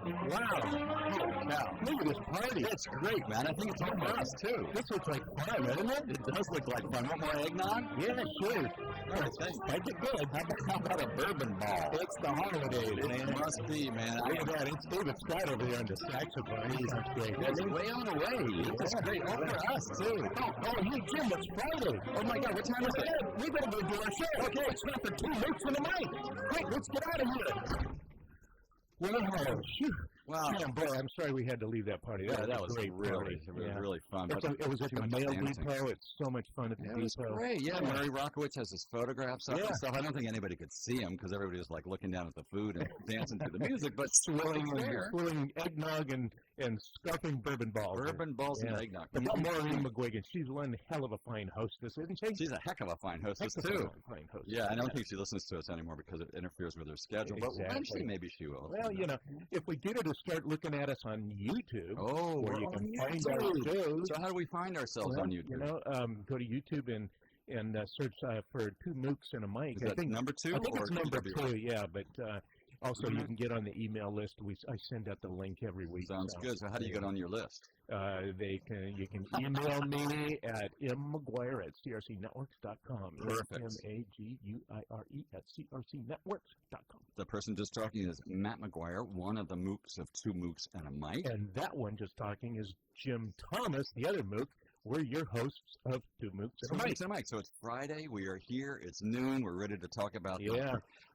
Wow. Wow. Look at this party. It's great, man. I think it's all for us, too. This looks like fun, doesn't it? It does look like fun. Want more eggnog? Yeah, sure. Oh, make it good. How about a bourbon ball? It's the holidays, man. It must be, man. Look at that. It's David Scott over there on the saxophone. He's great. It's way on the way. It's great. All for us, too. Oh, hey, Jim, it's Friday. Oh, my God. What time is it? We better go do our show. Okay, it's time for 2 Mooks and a mic. Quick, let's get out of here. Wow. Yeah, boy, I'm sorry we had to leave that party. That was great. Really fun. It was at the mail depot. It's so much fun at the depot. It was great. Yeah, Murray Rockowitz has his photographs up and stuff. I don't think anybody could see him because everybody was like looking down at the food and dancing to the music, but swirling eggnog and scuffing bourbon balls. Bourbon balls and eggnog. But Maureen McGuigan, she's one hell of a fine hostess, isn't she? She's a heck of a fine hostess, too. Yeah, I don't think she listens to us anymore because it interferes with her schedule, but eventually maybe she will. Well, if we get her to start looking at us on YouTube, where you can find our shows. So how do we find ourselves on YouTube? Go to YouTube and search for 2 Mooks and a mic. Is that number 2? I think it's number 2, yeah, but also you can get on the email list. I send out the link every week. Sounds good. So how do you get on your list? You can email me at mmaguire@crcnetworks.com. Perfect. MAGUIRE@crcnetworks.com. The person just talking is Matt McGuire, one of the Mooks of 2 Mooks and a mic. And that one just talking is Jim Thomas, the other Mook. We're your hosts of 2 Mooks and a mic. So it's Friday. We are here. It's noon. We're ready to talk about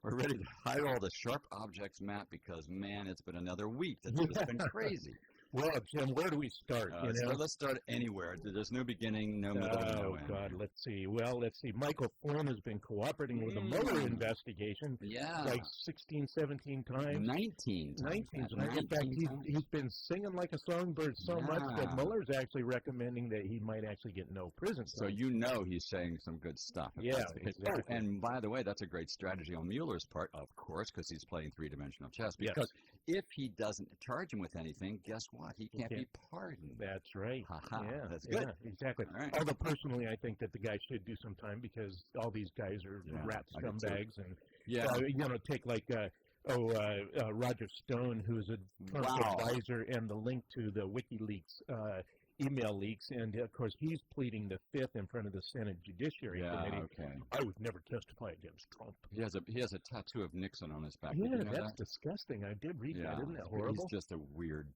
we're ready to hide all the sharp objects, Matt, because, man, it's been another week. That's just been crazy. Well, Jim, where do we start? Let's start anywhere. There's no beginning, no middle, no end. Oh, God, let's see. Well, let's see. Michael Flynn has been cooperating with the Mueller investigation like 16, 17 times. 19 times. In fact, he's been singing like a songbird so much that Mueller's actually recommending that he might actually get no prison. So he's saying some good stuff. Yeah, exactly. Oh, and by the way, that's a great strategy on Mueller's part, of course, because he's playing three-dimensional chess. Because if he doesn't charge him with anything, guess what? He can't be pardoned. That's right. Yeah, that's good. Yeah, exactly. Right. Although personally, I think that the guy should do some time because all these guys are rat scumbags, and take like Roger Stone, who's a Trump advisor, and the link to the WikiLeaks email leaks, and of course he's pleading the Fifth in front of the Senate Judiciary Committee. Okay. I would never testify against Trump. He has a tattoo of Nixon on his back. Yeah, that's disgusting. I did read that. Isn't that horrible? He's just a weird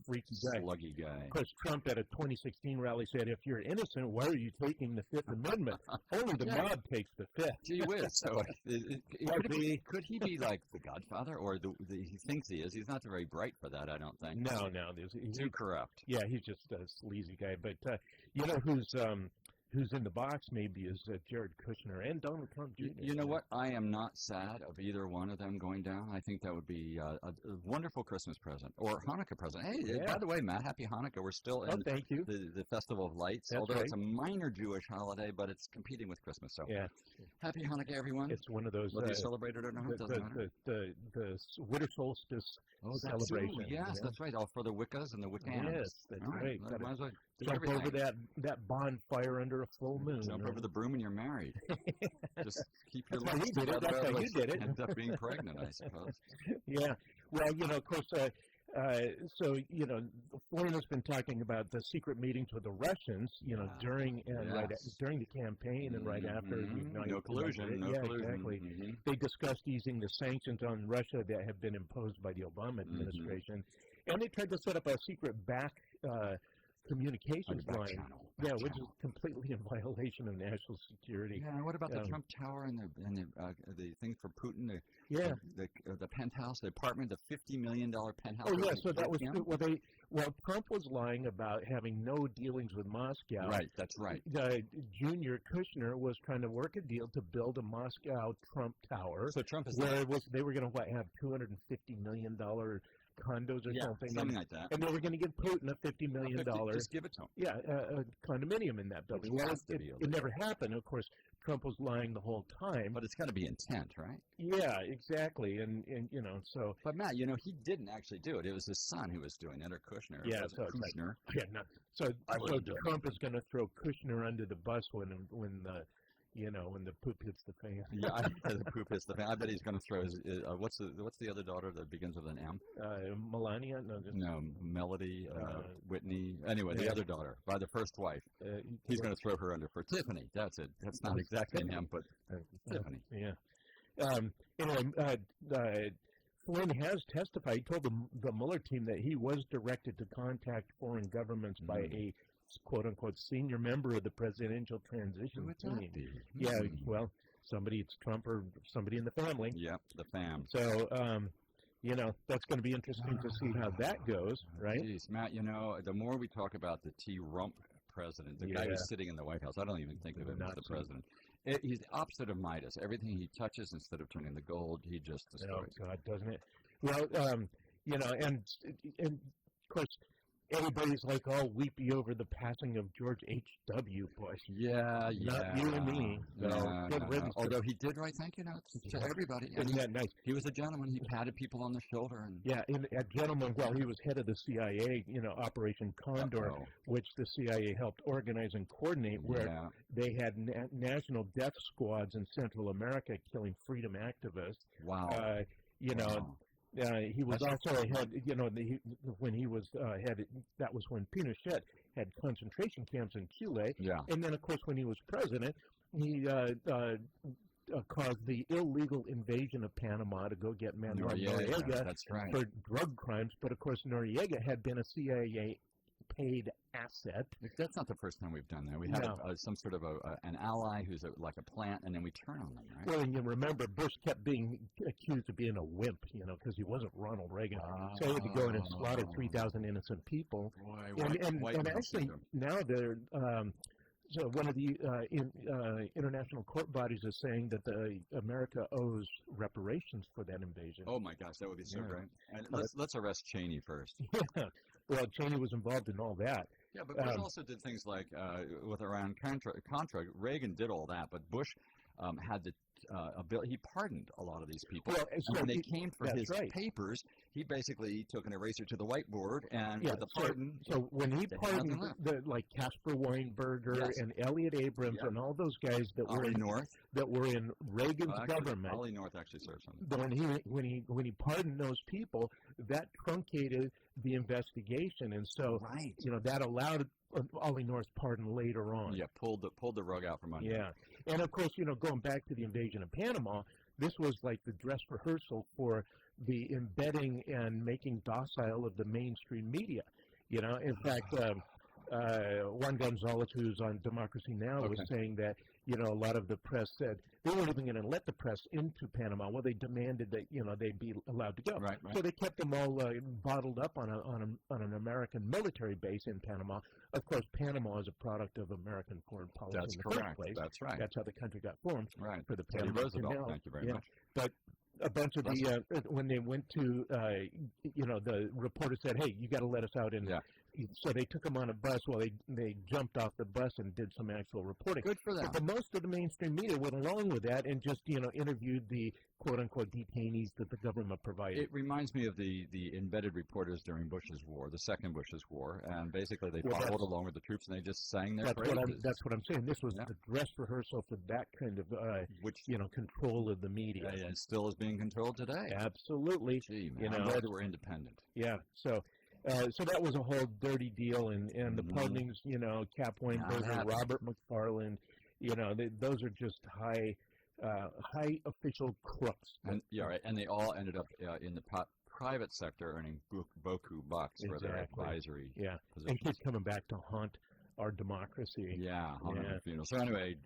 freaky sluggy guy. Of course, Trump at a 2016 rally said, "If you're innocent, why are you taking the Fifth Amendment? Only the mob takes the Fifth." Gee whiz! So could he be like the Godfather, or he thinks he is? He's not very bright for that, I don't think. No, he's too corrupt. Yeah, he's just a sleazy guy. But who's in the box maybe is Jared Kushner and Donald Trump Jr. You know what? I am not sad of either one of them going down. I think that would be a wonderful Christmas present or Hanukkah present. Hey, by the way, Matt, happy Hanukkah. We're still in the Festival of Lights, although it's a minor Jewish holiday, but it's competing with Christmas. So happy Hanukkah, everyone. It's one of those. Whether you celebrate it or not, doesn't matter. The winter solstice celebration. Yes, that's right. All for the Wiccas and the Wiccans. Yes, that's right. Might as well jump over that bonfire under a full moon. Jump over the broom and you're married. Just keep your lips together. That's how you did it. End up being pregnant, I suppose. Yeah. Well, of course, Flynn has been talking about the secret meetings with the Russians, during the campaign and right after. No collusion. No collusion. Exactly. Mm-hmm. They discussed easing the sanctions on Russia that have been imposed by the Obama administration, and they tried to set up a secret back communications line, which is completely in violation of national security. Yeah, and what about the Trump Tower and the thing for Putin? The penthouse, the apartment, the $50 million penthouse. Oh yeah, so that was Trump was lying about having no dealings with Moscow. Right, that's right. Junior Kushner was trying to work a deal to build a Moscow Trump Tower. So Trump is they were going to have $250 million condos or something like that. And they were going to give Putin a $50 million. Just give it to him. Yeah, a condominium in that building. Well, it never happened. Of course, Trump was lying the whole time. But it's got to be intent, right? Yeah, exactly. And so. But Matt, he didn't actually do it. It was his son who was doing it, or Kushner. Yeah, so Kushner. Yeah, no. So Trump is going to throw Kushner under the bus when when the poop hits the fan. Yeah, the poop hits the fan. I bet he's going to throw his. What's the other daughter that begins with an M? Melania? No, Melody, Whitney. Anyway, the other daughter by the first wife. He's going to throw her under for Tiffany. That's it. That's not exactly an M, but Tiffany. Yeah. Anyway, Flynn has testified. He told the Mueller team that he was directed to contact foreign governments by a quote-unquote senior member of the presidential transition team. Yeah, well, somebody, it's Trump or somebody in the family. Yep, the fam. So, that's going to be interesting to see how that goes, right? Geez, Matt, the more we talk about the T-Rump president, the guy who's sitting in the White House, I don't even think of him as the president. He's the opposite of Midas. Everything he touches, instead of turning to gold, he just destroys. Oh, God, doesn't it? Well, and of course, everybody's like all weepy over the passing of George H.W. Bush. Yeah. Not you and me. No. Although he did write thank you notes to everybody. Isn't that nice? He was a gentleman. He patted people on the shoulder. A gentleman, well, he was head of the CIA, Operation Condor, which the CIA helped organize and coordinate, where they had national death squads in Central America killing freedom activists. Wow. He was also head, when he was head, that was when Pinochet had concentration camps in Chile. Yeah. And then, of course, when he was president, he caused the illegal invasion of Panama to go get Manuel Noriega for drug crimes. But, of course, Noriega had been a CIA paid asset. That's not the first time we've done that. We had some sort of an ally who's like a plant, and then we turn on them, right? Well, and you remember Bush kept being accused of being a wimp, because he wasn't Ronald Reagan. So he had to go in and slaughter 3,000 innocent people. Boy, and actually, now they're... So one of the international court bodies is saying that America owes reparations for that invasion. Oh my gosh, that would be so great! And let's arrest Cheney first. Yeah, well, Cheney was involved in all that. Yeah, but Bush also did things like with Iran Contra. Reagan did all that, but Bush had the he pardoned a lot of these people. Well, and when they came for his papers, he basically took an eraser to the whiteboard, and with the pardon... So when he pardoned, like Casper Weinberger and Elliot Abrams and all those guys that were in Reagan's government... Ollie North actually served some. When he pardoned those people, that truncated the investigation, and so that allowed Ollie North's pardon later on. Yeah, pulled the rug out from under. Yeah, and of course, going back to the invasion of Panama, this was like the dress rehearsal for the embedding and making docile of the mainstream media. In fact, Juan Gonzalez, who's on Democracy Now!, was saying that a lot of the press said they weren't even going to let the press into Panama. Well, they demanded that they'd be allowed to go. Right. So they kept them all bottled up on an American military base in Panama. Of course, Panama is a product of American foreign policy in the first place. That's right. That's how the country got formed. Right. For the Panama Canal. Thank you very much. But a bunch of when they went to, the reporter said, "Hey, you got to let us out." And so they took them on a bus. Well, they jumped off the bus and did some actual reporting. Good for them. But most of the mainstream media went along with that and just interviewed the quote unquote detainees that the government provided. It reminds me of the embedded reporters during Bush's war, the second Bush's war, and basically they followed along with the troops and they just sang their praises. That's what I'm saying. This was the dress rehearsal for that kind of control of the media. And it still is being controlled today. Absolutely. Gee, man, I'm glad that we're independent. Yeah. So that was a whole dirty deal, and the pardonings, Cap Weinberger, Robert McFarland, those are just high official crooks. And and they all ended up in the private sector earning beaucoup bucks for their advisory positions. And kids coming back to haunt our democracy. Yeah. So anyway,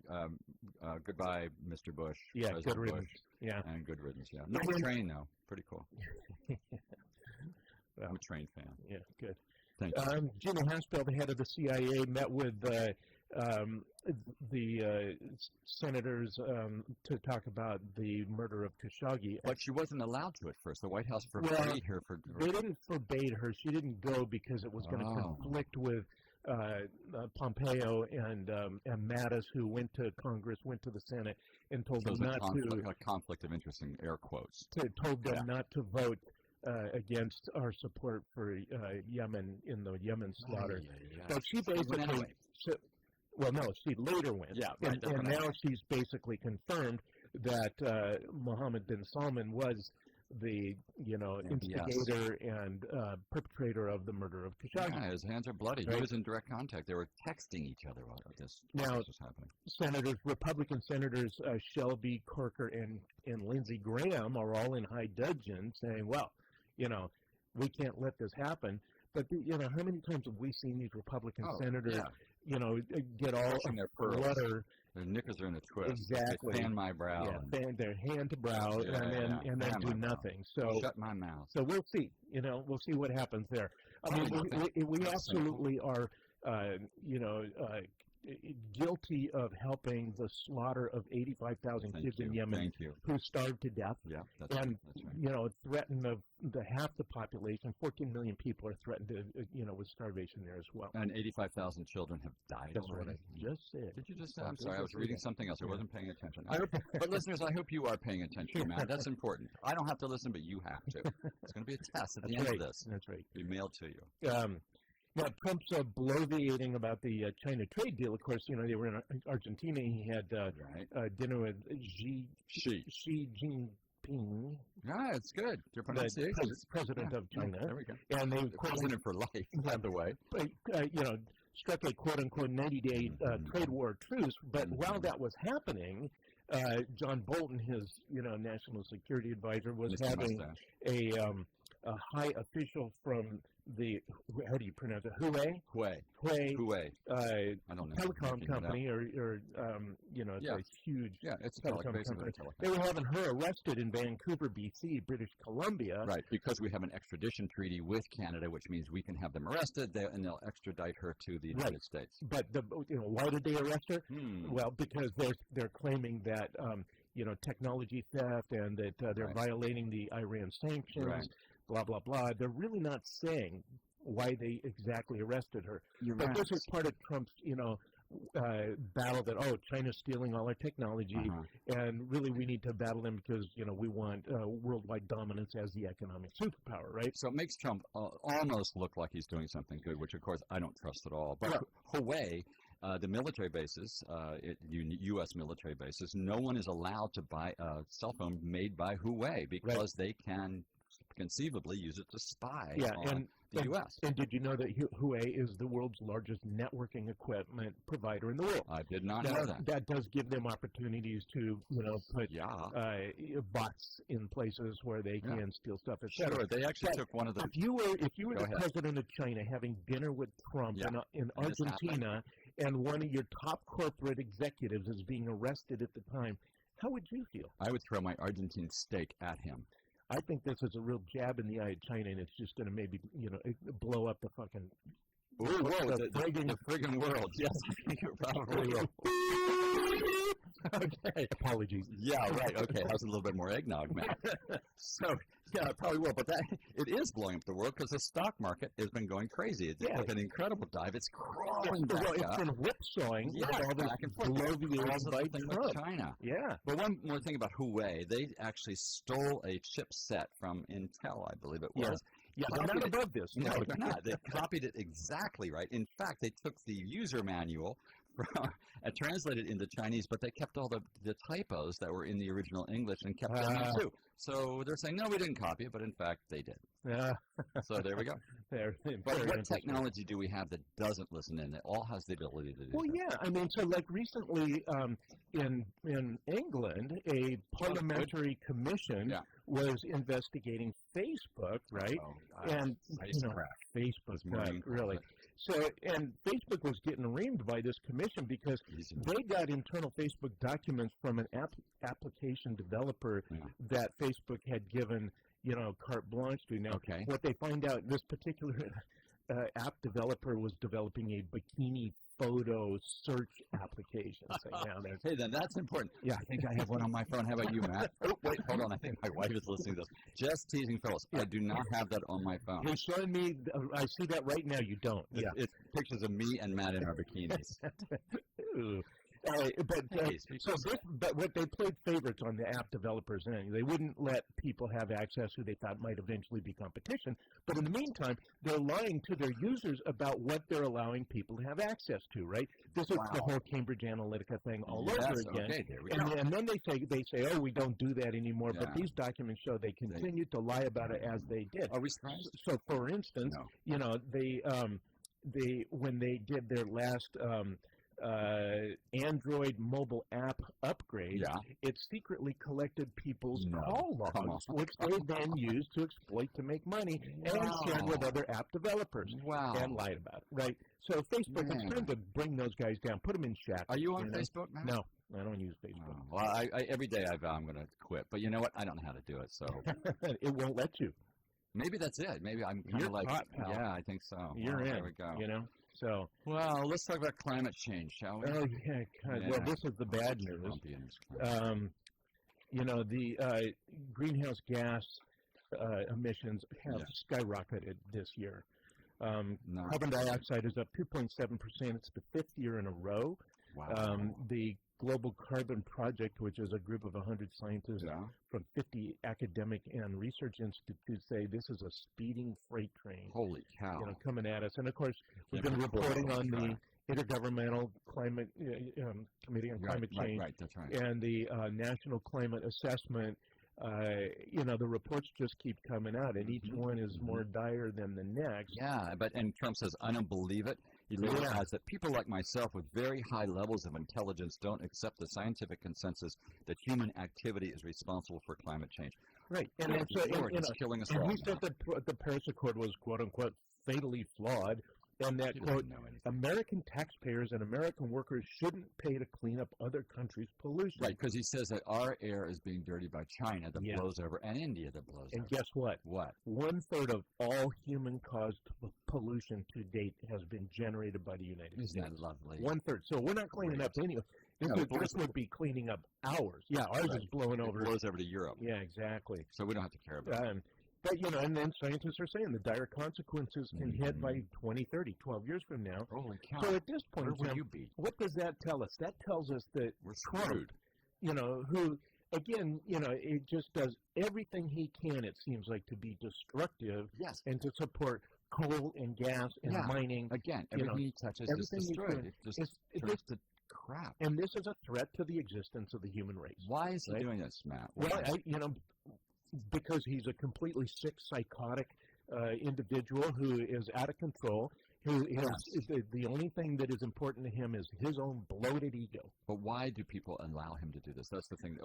goodbye, Mr. Bush. Yeah, President good riddance. Bush, yeah. And good riddance, yeah. Nice train, though. Pretty cool. Well, I'm a train fan. Yeah, good. Thank you. Gina Haspel, the head of the CIA, met with the senators to talk about the murder of Khashoggi. But she wasn't allowed to at first. The White House forbade her. They didn't forbade her. She didn't go because it was going to conflict with Pompeo and Mattis, who went to Congress, went to the Senate, and told them not to... A conflict of interest in air quotes. Told them not to vote against our support for Yemen in the Yemen slaughter. So she basically... Well, no, she later went. Yeah, right. And now she's basically confirmed that Mohammed bin Salman was the, instigator and perpetrator of the murder of Khashoggi. Yeah, his hands are bloody. Right? He was in direct contact. They were texting each other while this was happening. Republican Senators Shelby, Corker, and Lindsey Graham are all in high dudgeon saying, well, we can't let this happen. But, how many times have we seen these Republican senators, get all flutter? Their knickers are in a twist. Exactly. They fan my brow. Yeah, fan their hand to brow and then do nothing. So shut my mouth. So we'll see. We'll see what happens there. I mean, we absolutely are, guilty of helping the slaughter of 85,000 kids in Yemen who starved to death. Yeah, that's right. Threatened half the population, 14 million people are threatened to, with starvation there as well. And 85,000 children have died. That's what I just said. Did you just say? I'm sorry, I was reading something else. I wasn't paying attention. But listeners, I hope you are paying attention, Matt. That's important. I don't have to listen, but you have to. It's going to be a test at the end of this. That's right. Be mailed to you. Now, Trump's bloviating about the China trade deal. Of course, they were in Argentina. He had dinner with Xi Jinping. Yeah, it's good. Your pronunciation. President of China. There we go. And they president for life, by the way. Struck a quote-unquote 90-day trade war truce. But while that was happening, John Bolton, his national security advisor, was having a high official from the, how do you pronounce it? Huawei. I don't know. Telecom company, it's a huge it's telecom company. They were having her arrested in Vancouver, BC, British Columbia. Right, because we have an extradition treaty with Canada, which means we can have them arrested, and they'll extradite her to the United States. But why did they arrest her? Well, because they're claiming that technology theft and that they're violating the Iran sanctions. Right. Blah, blah, blah. They're really not saying why they exactly arrested her. But this is part of Trump's, battle that, China's stealing all our technology, and really we need to battle them because, we want worldwide dominance as the economic superpower, right? So it makes Trump almost look like he's doing something good, which, of course, I don't trust at all. But Huawei, the military bases, U.S. military bases, no one is allowed to buy a cell phone made by Huawei because they can conceivably use it to spy on the U.S. And did you know that Huawei is the world's largest networking equipment provider in the world? I did not know that. That does give them opportunities to, put bots in places where they can steal stuff, etc. Sure, they actually took one of the... If you were the president of China having dinner with Trump in Argentina, and one of your top corporate executives is being arrested at the time, how would you feel? I would throw my Argentine steak at him. I think this is a real jab in the eye of China, and it's just going to maybe, blow up the fucking... the friggin' world. Yes, I think it probably will. Okay. Apologies. Yeah, right. Okay, that was a little bit more eggnog, man. So, yeah, it probably will. But it is blowing up the world because the stock market has been going crazy. It's like an incredible dive. It's crawling back up. It's been whipsawing. All back and forth. By China. Yeah. But one more thing about Huawei. They actually stole a chipset from Intel, I believe it was. Yeah, they're not above this. No, they're not. They copied it exactly right. In fact, they took the user manual and translated it into Chinese, but they kept all the typos that were in the original English and kept them in too. So they're saying, no, we didn't copy it, but in fact they did. So there we go. But what technology do we have that doesn't listen in? It all has the ability to do Well, yeah. I mean, so like recently in England, a parliamentary commission was investigating Facebook, right? And Facebook, right, really. So, and Facebook was getting reamed by this commission because they got internal Facebook documents from an application developer that Facebook had given, carte blanche to. Now, what they find out, this particular app developer was developing a bikini photo search application. Hey, then that's important. Yeah, I think I have one on my phone. How about you, Matt? Oh, wait, hold on. I think my wife is listening to this. Just teasing, fellas. I do not have that on my phone. You're showing me. I see that right now. You don't. It's pictures of me and Matt in our bikinis. But what they played favorites on the app developers end. They wouldn't let people have access who they thought might eventually be competition. But in the meantime, they're lying to their users about what they're allowing people to have access to. Right? This is the whole Cambridge Analytica thing all over again. Okay, there we go. And then they say, oh, we don't do that anymore. But these documents show they continued to lie about it as they did. Are we surprised? So, for instance, when they did their last Android mobile app upgrade, it secretly collected people's call logs, which they then used to exploit to make money and shared with other app developers and lied about it. Right? So Facebook is trying to bring those guys down, put them in shackles. Are you on Facebook, man? No, I don't use Facebook. Well, I every day I vow I'm going to quit, but you know what? I don't know how to do it, so it won't let you. Maybe that's it. Maybe I'm kind of like, I think so. You're in. There we go. You know. So, well, let's talk about climate change, shall we? Oh, yeah. Well, this is the bad news. The greenhouse gas emissions have skyrocketed this year. Carbon dioxide is up 2.7%. It's the fifth year in a row. Wow. The Global Carbon Project, which is a group of 100 scientists from 50 academic and research institutes, say this is a speeding freight train. Holy cow! Coming at us. And of course, we've been reporting on the Intergovernmental Climate Committee on Climate Change, that's right, and the National Climate Assessment. The reports just keep coming out, and each one is more dire than the next. Yeah, and Trump says, I don't believe it. He later adds that people like myself with very high levels of intelligence don't accept the scientific consensus that human activity is responsible for climate change. Right. And it's killing us all. And he said that the Paris Accord was, quote-unquote, fatally flawed, and that, quote, American taxpayers and American workers shouldn't pay to clean up other countries' pollution. Right, because he says that our air is being dirtied by China that blows over, and India that blows over. And guess what? What? 1/3 of all human-caused pollution to date has been generated by the United States. Isn't that lovely? 1/3. So we're not cleaning up any of it. This would be cleaning up ours. Yeah, ours is blowing over. It blows over to Europe. Yeah, exactly. So we don't have to care about it. But, and then scientists are saying the dire consequences can hit by 2030, 12 years from now. Holy cow. So at this point, where will you be? What does that tell us? That tells us that we're screwed. Who, again, it just does everything he can, it seems like, to be destructive and to support coal and gas and mining. Again, everything he touches is destroyed. It just turns to crap. And this is a threat to the existence of the human race. Why is he doing this, Matt? Well, because he's a completely sick, psychotic individual who is out of control, who is the only thing that is important to him is his own bloated ego. But why do people allow him to do this? That's the thing.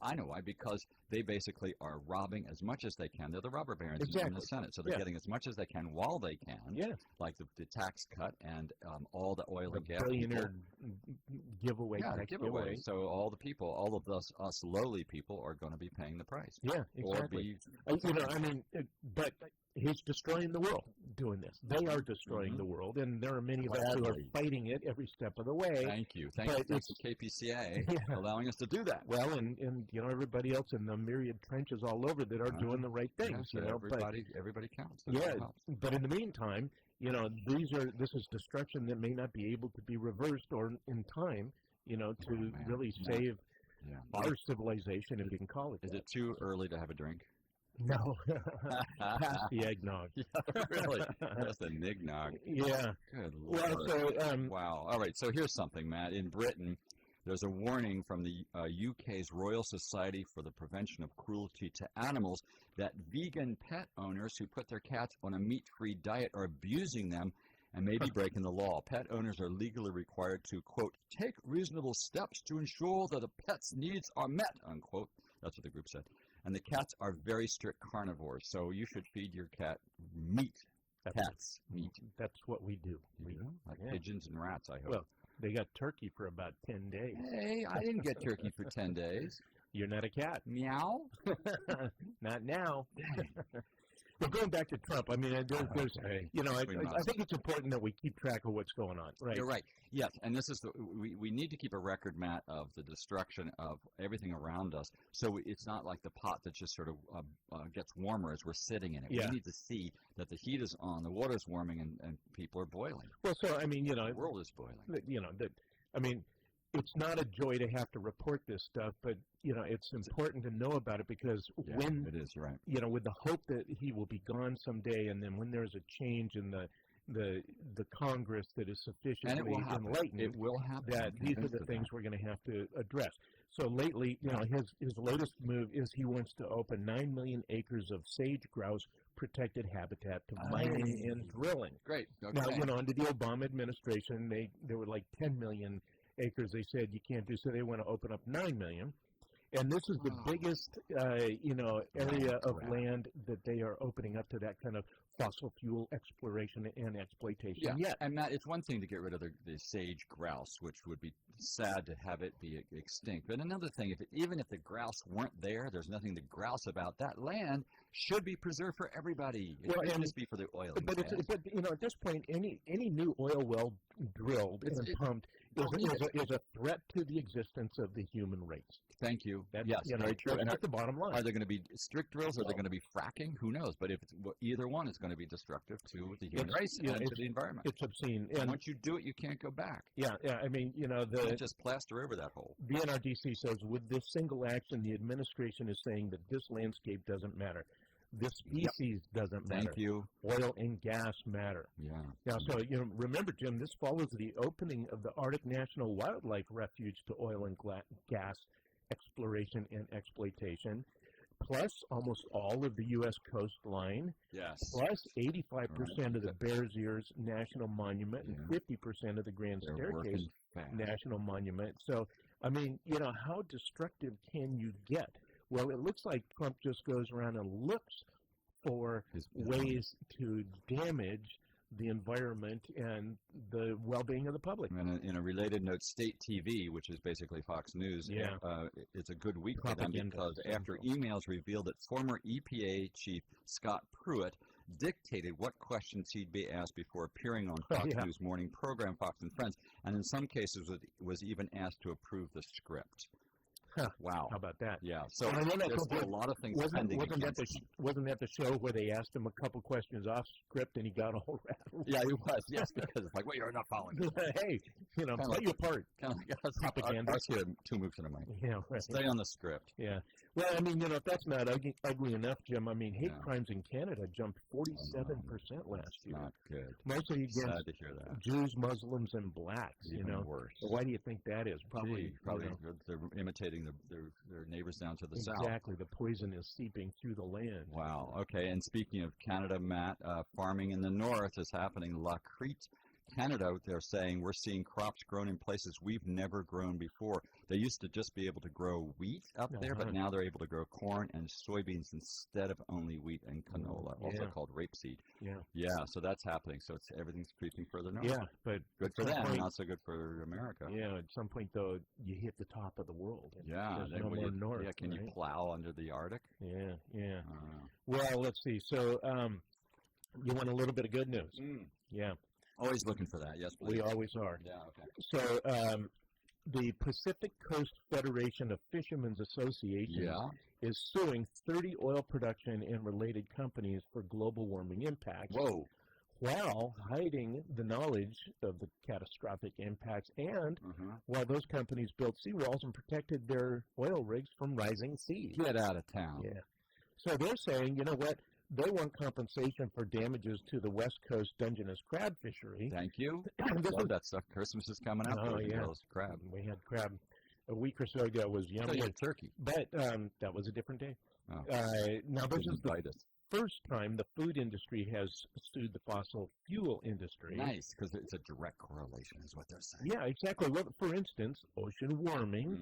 I know why. Because they basically are robbing as much as they can. They're the robber barons in the Senate, so they're getting as much as they can while they can. Yeah. Like the tax cut and all the oil and gas. Billionaire giveaway. Yeah, giveaway. So all the people, all of us lowly people, are going to be paying the price. Yeah, exactly. But he's destroying the world doing this. They are destroying the world, and there are many of us who are fighting it every step of the way. Thank you. Thanks to KPCA allowing us to do that. Well, and everybody else in the myriad trenches all over that are doing the right things. Everybody counts. But in the meantime, this is destruction that may not be able to be reversed or in time, to really save our civilization, if you can call it. Is it too early to have a drink? No. Pass the eggnog. Really? That's the nignog. Yeah. Good Lord. Wow. All right. So here's something, Matt. In Britain, there's a warning from the UK's Royal Society for the Prevention of Cruelty to Animals that vegan pet owners who put their cats on a meat-free diet are abusing them and may be breaking the law. Pet owners are legally required to, quote, take reasonable steps to ensure that a pet's needs are met, unquote. That's what the group said. And the cats are very strict carnivores, so you should feed your cat meat. Cats, meat. That's what we do. Like pigeons and rats, I hope. Well, they got turkey for about 10 days. Hey, I didn't get turkey for 10 days. You're not a cat. Meow? Not now. But going back to Trump, I mean, I think it's important that we keep track of what's going on. Right? You're right. Yes, and this is we need to keep a record, Matt, of the destruction of everything around us. So it's not like the pot that just sort of gets warmer as we're sitting in it. Yeah. We need to see that the heat is on, the water's warming, and people are boiling. Well, so I mean, the world is boiling. it's not a joy to have to report this stuff, but it's important to know about it because when it is right, with the hope that he will be gone someday, and then when there's a change in the Congress that is sufficiently enlightened, it will happen. That these are the things we're going to have to address. So lately, his latest move is he wants to open 9 million acres of sage grouse protected habitat to mining and drilling. Great. Okay. Now, under the Obama administration, there were like 10 million acres they said you can't do, so they want to open up 9 million. And this is the biggest, area of land that they are opening up to that kind of fossil fuel exploration and exploitation. Yeah, and Matt, it's one thing to get rid of the sage grouse, which would be sad to have it be extinct. But another thing, even if the grouse weren't there, there's nothing to grouse about. That land should be preserved for everybody. It shouldn't just be for the oil. But at this point, any new oil well drilled and pumped is a threat to the existence of the human race. Thank you. That's, yes, very true. And that's the bottom line. Are there going to be strict drills? Are there going to be fracking? Who knows? But if it's, either one is going to be destructive to the human race and to the environment. It's obscene. And once you do it, you can't go back. Yeah. I mean, you just plaster over that hole. The NRDC says with this single action, the administration is saying that this landscape doesn't matter. This species doesn't matter. Thank you. Oil and gas matter. Yeah. Now, so, remember, Jim, this follows the opening of the Arctic National Wildlife Refuge to oil and gas exploration and exploitation, plus almost all of the U.S. coastline, plus 85% of the Bears Ears National Monument, and 50% of the Grand Staircase National Monument. So, I mean, how destructive can you get? Well, it looks like Trump just goes around and looks for ways to damage the environment and the well-being of the public. And in a related note, State TV, which is basically Fox News, it's a good week for them because after emails revealed that former EPA chief Scott Pruitt dictated what questions he'd be asked before appearing on Fox News morning program Fox and Friends, and in some cases was even asked to approve the script. Huh. Wow. How about that? Yeah. So there's still a lot of things pending. Wasn't that the show where they asked him a couple questions off script and he got all rattled? Yeah, he was. Yes, because it's like, well, you're not following me. Hey, play your part. Kind of like propaganda. Us here, 2 Mooks and a mic. Yeah, right. Stay on the script. Yeah. Well, I mean, if that's not ugly enough, Jim, I mean, hate crimes in Canada jumped 47% last year. Not good. Mostly against sad to hear that. Jews, Muslims, and blacks. Even worse. So why do you think that is? Probably they're imitating their neighbors down to the south. Exactly. The poison is seeping through the land. Wow. Okay. And speaking of Canada, Matt, farming in the north is happening. La Crete, Canada, they're saying we're seeing crops grown in places we've never grown before. They used to just be able to grow wheat up there, but now they're able to grow corn and soybeans instead of only wheat and canola, also called rapeseed. Yeah, so that's happening. So everything's creeping further north. Yeah, but good for them, not so good for America. Yeah, at some point, though, you hit the top of the world. There's no more north. Yeah, can you plow under the Arctic? Yeah. Well, let's see. So you want a little bit of good news? Yeah. Always looking for that, yes, please. We always are. Yeah, okay. So the Pacific Coast Federation of Fishermen's Association is suing 30 oil production and related companies for global warming impacts. Whoa. While hiding the knowledge of the catastrophic impacts and while those companies built seawalls and protected their oil rigs from rising seas. Get out of town. Yeah. So they're saying, you know what? They want compensation for damages to the West Coast Dungeness crab fishery. Thank you. Love that stuff. Christmas is coming up. Oh, yeah. Crab. We had crab a week or so ago. It was yummy. So you had turkey. But that was a different day. Oh. Now, this is the first time the food industry has sued the fossil fuel industry. Nice, because it's a direct correlation is what they're saying. Yeah, exactly. Well, for instance, ocean warming,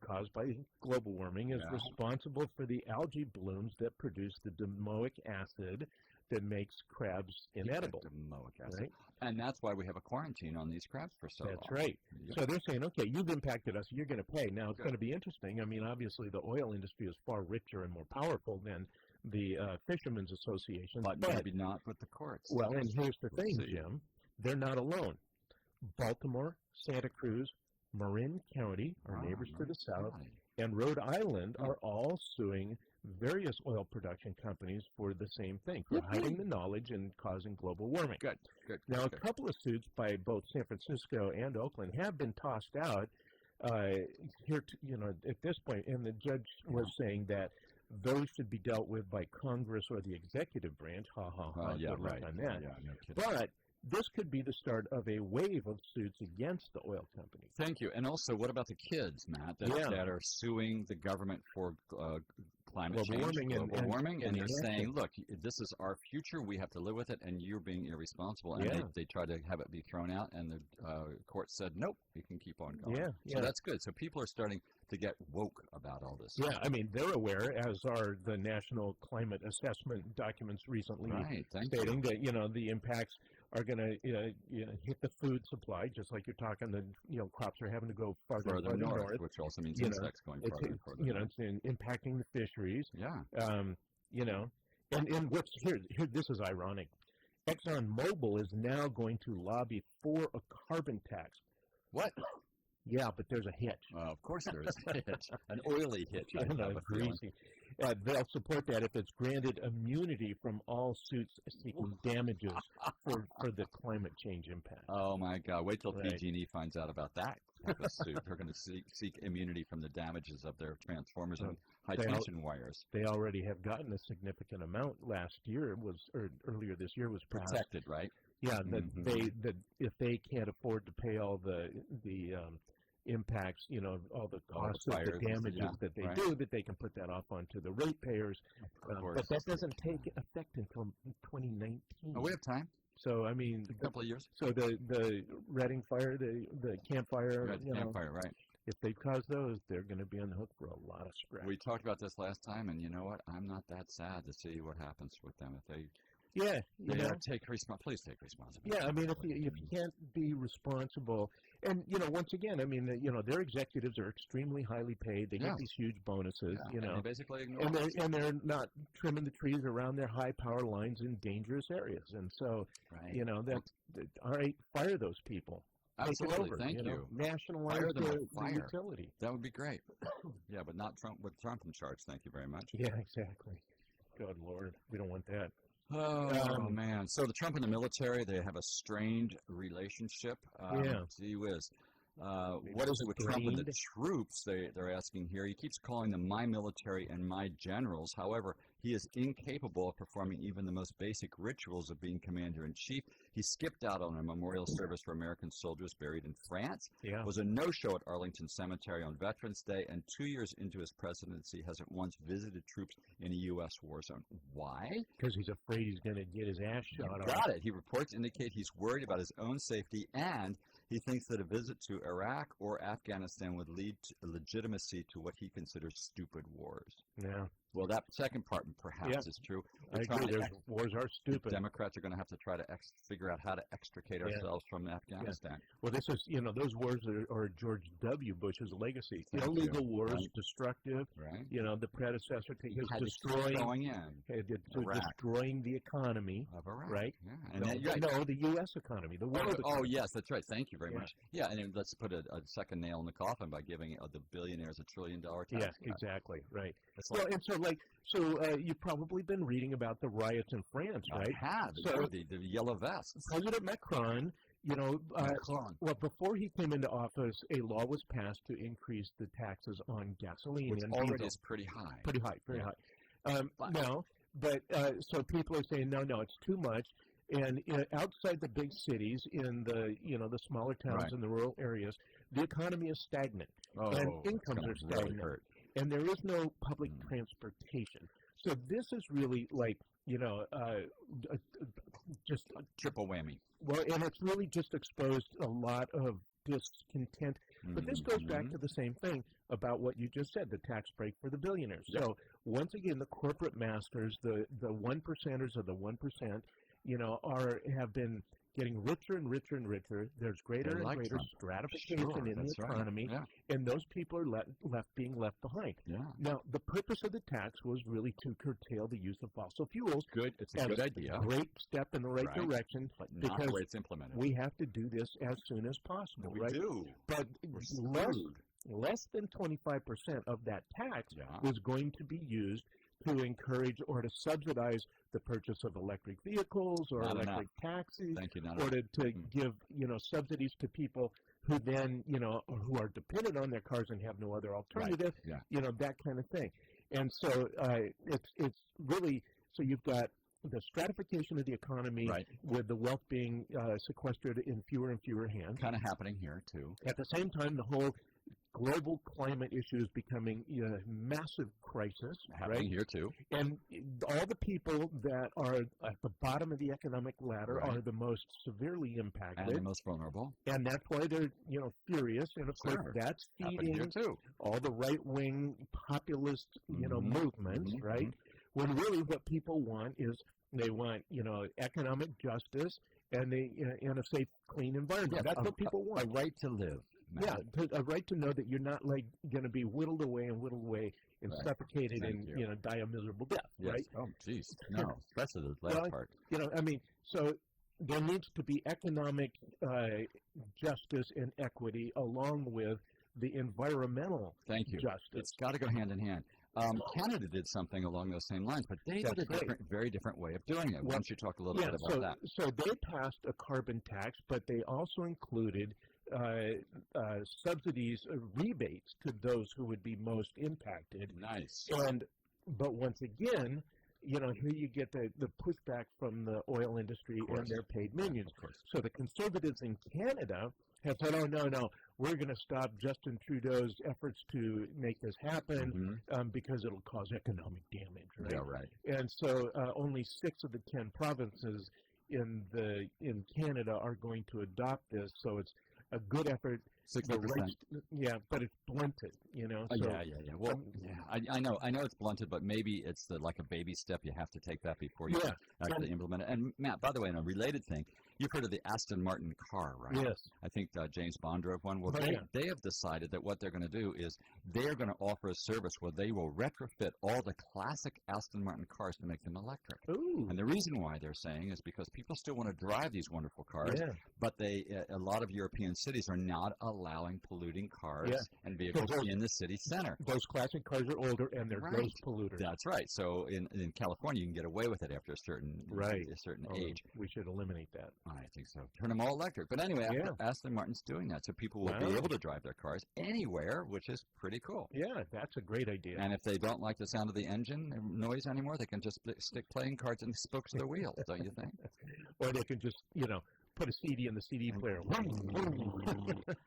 caused by global warming, is responsible for the algae blooms that produce the domoic acid that makes crabs inedible. Domoic acid. Right? And that's why we have a quarantine on these crabs for so long. That's right. Yep. So they're saying, okay, you've impacted us, you're going to pay. Now, it's going to be interesting. I mean, obviously, the oil industry is far richer and more powerful than the Fishermen's Association. But maybe not with the courts. Well, and here's the thing, Jim. They're not alone. Baltimore, Santa Cruz, Marin County, our neighbors to the south, and Rhode Island are all suing various oil production companies for the same thing, for hiding the knowledge and causing global warming. Good. Now, a couple of suits by both San Francisco and Oakland have been tossed out here, at this point, and the judge was saying that those should be dealt with by Congress or the executive branch. Yeah, good luck right. on that. Yeah, no kidding. But this could be the start of a wave of suits against the oil companies. Thank you. And also, what about the kids, Matt, that are suing the government for climate change, global warming, and they're saying, look, this is our future, we have to live with it, and you're being irresponsible. And they tried to have it be thrown out, and the court said, nope, you can keep on going. So that's good. So people are starting to get woke about all this. Yeah, I mean, they're aware, as are the National Climate Assessment documents recently stating that, the impacts are going to hit the food supply, just like you're talking. The crops are having to go farther north, which also means insects going farther and farther. It's impacting the fisheries. Yeah. And what's here? This is ironic. ExxonMobil is now going to lobby for a carbon tax. What? Yeah, but there's a hitch. Of course there is a hitch. An oily hitch. I know, greasy. They'll support that if it's granted immunity from all suits seeking damages for the climate change impact. Oh, my God. Wait till PG&E finds out about that type of suit. They're going to seek immunity from the damages of their transformers and high-tension wires. They already have gotten a significant amount last year, or earlier this year was passed. Protected, right? Yeah, that if they can't afford to pay all the impacts, all the costs of the damages that they do, that they can put that off onto the ratepayers. But that doesn't take effect until 2019. Oh, we have time. So, I mean, a couple of years. So the Reading fire, the campfire, campfire, right? If they cause those, they're going to be on the hook for a lot of scrap. We talked about this last time, and you know what? I'm not that sad to see what happens with them if they. Yeah, please take responsibility. Yeah, I mean, if you can't be responsible, and once again, I mean, their executives are extremely highly paid. They get these huge bonuses. And they basically ignore and they're not trimming the trees around their high power lines in dangerous areas, and so all right, fire those people. Absolutely, take it over, thank you. Nationalize the utility. That would be great. Yeah, but not Trump with Trump in charge. Thank you very much. Yeah, exactly. Good Lord, we don't want that. Oh, man. So the Trump and the military, they have a strained relationship. Gee whiz. What is it with Trump and the troops, they're asking here? He keeps calling them my military and my generals. However, he is incapable of performing even the most basic rituals of being commander-in-chief. He skipped out on a memorial service for American soldiers buried in France, was a no-show at Arlington Cemetery on Veterans Day, and 2 years into his presidency hasn't once visited troops in a U.S. war zone. Why? Because he's afraid he's going to get his ass shot off. Got it. He reports indicate he's worried about his own safety, and he thinks that a visit to Iraq or Afghanistan would lead to legitimacy to what he considers stupid wars. Yeah. Well, that second part perhaps is true. I agree. Wars are stupid. Democrats are going to have to try to figure out how to extricate ourselves from Afghanistan. Well, this is, those wars are George W. Bush's legacy. Illegal wars, destructive. Right. The predecessor to his destroying the economy of Iraq. Right. Yeah. And the U.S. economy, the world economy. Oh, yes, that's right. Thank you very much. Yeah, and then let's put a second nail in the coffin by giving the billionaires $1 trillion tax. Yeah, exactly. Right. You've probably been reading about the riots in France, right? I have. So the yellow vests. President Macron, well, before he came into office, a law was passed to increase the taxes on gasoline. Which already is pretty high. Very high. So people are saying, no, it's too much. And outside the big cities, in the the smaller towns and the rural areas, the economy is stagnant, and incomes are stagnant. Really and there is no public transportation. So this is really like, just a triple whammy. Well, and it's really just exposed a lot of discontent. But this goes back to the same thing about what you just said, the tax break for the billionaires. Yep. So once again, the corporate masters, the 1%ers of the 1%, have been getting richer and richer and richer. There's greater and greater stratification in the economy, and those people are being left behind. Yeah. Now, the purpose of the tax was really to curtail the use of fossil fuels. Good. It's a good idea. Great step in the right direction, but not the way it's implemented. We have to do this as soon as possible. We do. But less than 25% of that tax was going to be used to encourage or to subsidize the purchase of electric vehicles or electric taxis, Thank you, or to give subsidies to people who then, who are dependent on their cars and have no other alternative, that kind of thing. And so it's really, so you've got the stratification of the economy with the wealth being sequestered in fewer and fewer hands. Kind of happening here, too. At the same time, the whole global climate issue is becoming a massive crisis. Happening here, too. And all the people that are at the bottom of the economic ladder are the most severely impacted. And the most vulnerable. And that's why they're, furious. And, of course, that's feeding all the right-wing populist, movements, right? When really what people want is they want, economic justice and and a safe, clean environment. Yeah, that's what people want. A right to live. Yeah, a right to know that you're not going to be whittled away and suffocated and die a miserable death. Yes. Right? Oh, jeez. No, especially the last part. So there needs to be economic justice and equity along with the environmental justice. It's got to go hand in hand. Canada did something along those same lines, but they did a very different way of doing it. Why don't you talk a little bit about that? So they passed a carbon tax, but they also included subsidies, rebates to those who would be most impacted. Nice. But once again, here you get the pushback from the oil industry and their paid minions. So the Conservatives in Canada have said, oh, no, we're going to stop Justin Trudeau's efforts to make this happen because it'll cause economic damage, right? Yeah, right. And so only 6 of the 10 provinces in Canada are going to adopt this, so it's a good effort. 60%. But it's blunted, So, Well, I know it's blunted, but maybe it's like a baby step. You have to take that before you actually implement it. And Matt, by the way, in a related thing, you've heard of the Aston Martin car, right? Yes. I think James Bond drove one. Well, they have decided that what they're going to do is they're going to offer a service where they will retrofit all the classic Aston Martin cars to make them electric. Ooh. And the reason why they're saying is because people still want to drive these wonderful cars, but a lot of European cities are not allowing polluting cars and vehicles in the city center. Those classic cars are older and they're gross polluters. That's right. So in California, you can get away with it after a certain age. We should eliminate that. I think so. Turn them all electric. But anyway, Aston Martin's doing that, so people will be able to drive their cars anywhere, which is pretty cool. Yeah, that's a great idea. And if they don't like the sound of the engine noise anymore, they can just stick playing cards in the spokes of the wheels, don't you think? Or they can just, put a CD in the CD player.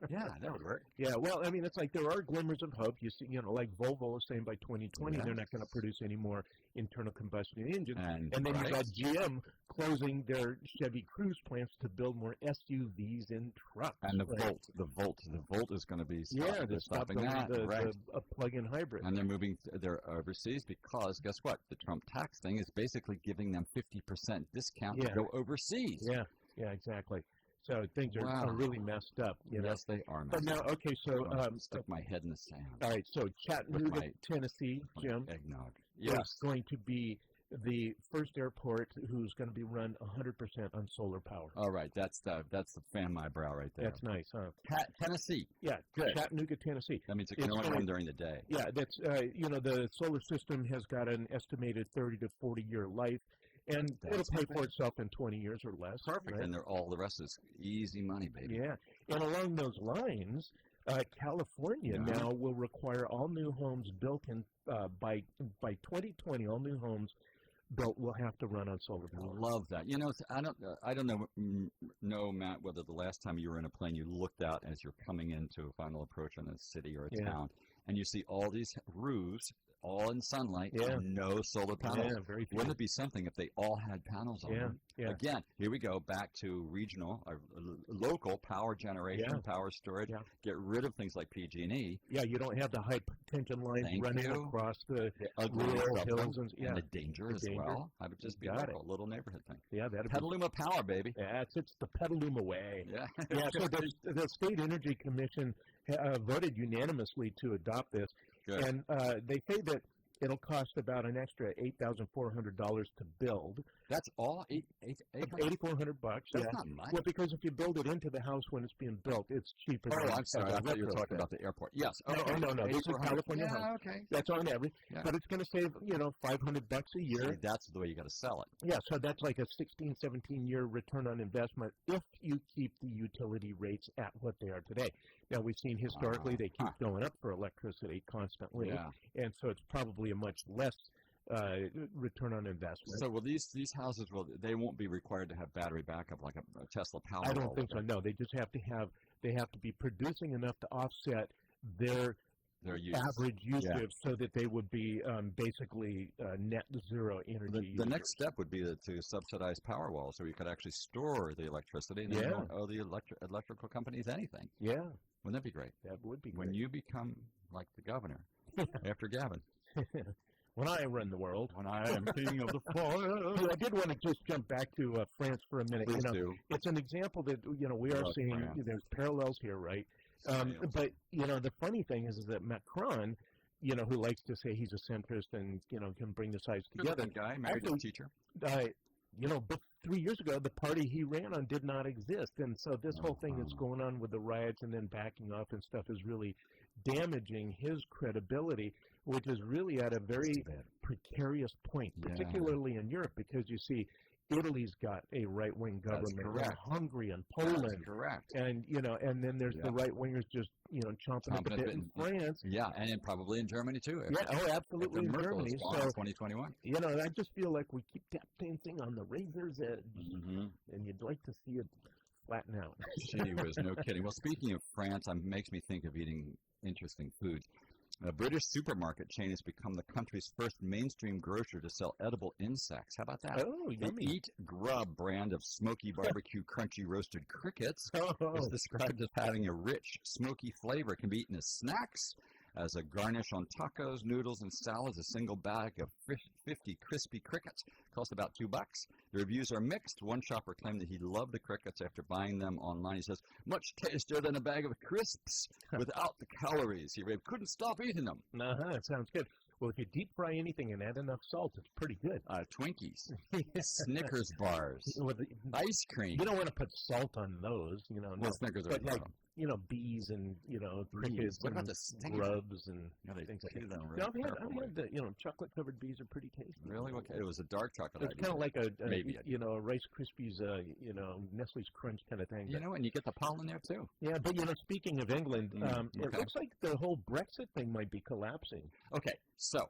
Yeah, that would work. Yeah, well, I mean, it's like there are glimmers of hope. You see, like Volvo is saying by 2020 they're not going to produce any more internal combustion engines. And then you've got GM closing their Chevy Cruze plants to build more SUVs and trucks. And the Volt is going to be stopping that. A plug-in hybrid. And they're moving they're overseas because guess what? The Trump tax thing is basically giving them 50% discount to go overseas. Yeah, exactly. So things are really messed up. Yes, they are messed up. But now, okay, so stick my head in the sand. All right, so Chattanooga, Tennessee, Jim, eggnog. is going to be the first airport who's going to be run 100% on solar power. All right, that's the fan my brow right there. That's nice, huh? Tennessee. Yeah, good. Chattanooga, Tennessee. That means it can only run during the day. Yeah, that's the solar system has got an estimated 30 to 40 year life. And it'll pay for itself in 20 years or less. Perfect. Right? And all the rest is easy money, baby. Yeah. And along those lines, California now will require all new homes built in by 2020. All new homes built will have to run on solar power. I love that. I don't know, Matt, whether the last time you were in a plane you looked out as you're coming into a final approach on a city or a town, and you see all these roofs all in sunlight, and no solar panels. Yeah, very Wouldn't it be something if they all had panels on them? Yeah. Again, here we go back to regional, local power generation, power storage. Yeah. Get rid of things like PG&E. Yeah, you don't have the high tension lines running across the rural hills and the danger as well. I would just be a little neighborhood thing. Yeah, that'd Petaluma Power, baby. Yeah, it's the Petaluma way. Yeah. So the State Energy Commission voted unanimously to adopt this. Good. And they say that it'll cost about an extra $8,400 to build. That's all? $8,400. That's Yeah. not much. Well, because if you build it into the house when it's being built, it's cheaper. Oh, than I'm sorry. I thought you were talking retrofit. about the airport. Yes. No, Okay. no. This is California house. Yeah, okay. That's on average, Yeah. but it's going to save $500 a year. See, that's the way you got to sell it. Yeah, so that's like a 16, 17-year return on investment if you keep the utility rates at what they are today. Now, we've seen historically they keep going up for electricity constantly, and so it's probably a much less return on investment. So will these houses, they won't be required to have battery backup like a Tesla Powerwall? I don't think so, no. They just have to be producing enough to offset their average usage so that they would be basically net zero energy. The next step would be to subsidize Powerwall so you could actually store the electricity and then you don't owe the electrical companies anything. Yeah. Wouldn't that be great? That would be great. When you become like the governor after Gavin. When I run the world. When I am king of the forest. I did want to just jump back to France for a minute. Please do. It's an example that we are seeing. There's parallels here, right? But the funny thing is that Macron, who likes to say he's a centrist and can bring the sides together. Guy, married a teacher. But 3 years ago, the party he ran on did not exist, and so this whole thing that's going on with the riots and then backing off and stuff is really damaging his credibility, which is really at a very precarious point, particularly in Europe, because you see Italy's got a right-wing government, and Hungary and Poland, and and then there's the right-wingers just chomping at the bit in France. Yeah, and probably in Germany too. Absolutely in Germany. So 2021. I just feel like we keep dancing on the razor's edge, and you'd like to see it flatten out. Gee whiz, no kidding. Well, speaking of France, it makes me think of eating interesting foods. A British supermarket chain has become the country's first mainstream grocer to sell edible insects. How about that? Oh, the yummy. Eat Grub brand of smoky barbecue crunchy roasted crickets is described as having a rich, smoky flavor. It can be eaten as snacks, as a garnish on tacos, noodles, and salads. A single bag of 50 crispy crickets costs about $2. The reviews are mixed. One shopper claimed that he loved the crickets after buying them online. He says, much tastier than a bag of crisps without the calories. He couldn't stop eating them. That sounds good. Well, if you deep fry anything and add enough salt, it's pretty good. Twinkies, Snickers bars, ice cream. You don't want to put salt on those, Well, Snickers are like, bees and, crickets What about and grubs and things like that. I've had the, chocolate-covered bees are pretty tasty. Really? Okay. It was a dark chocolate. It's kind of like a Rice Krispies, Nestle's Crunch kind of thing. And you get the pollen there, too. Yeah, but, speaking of England, it looks like the whole Brexit thing might be collapsing. Okay, so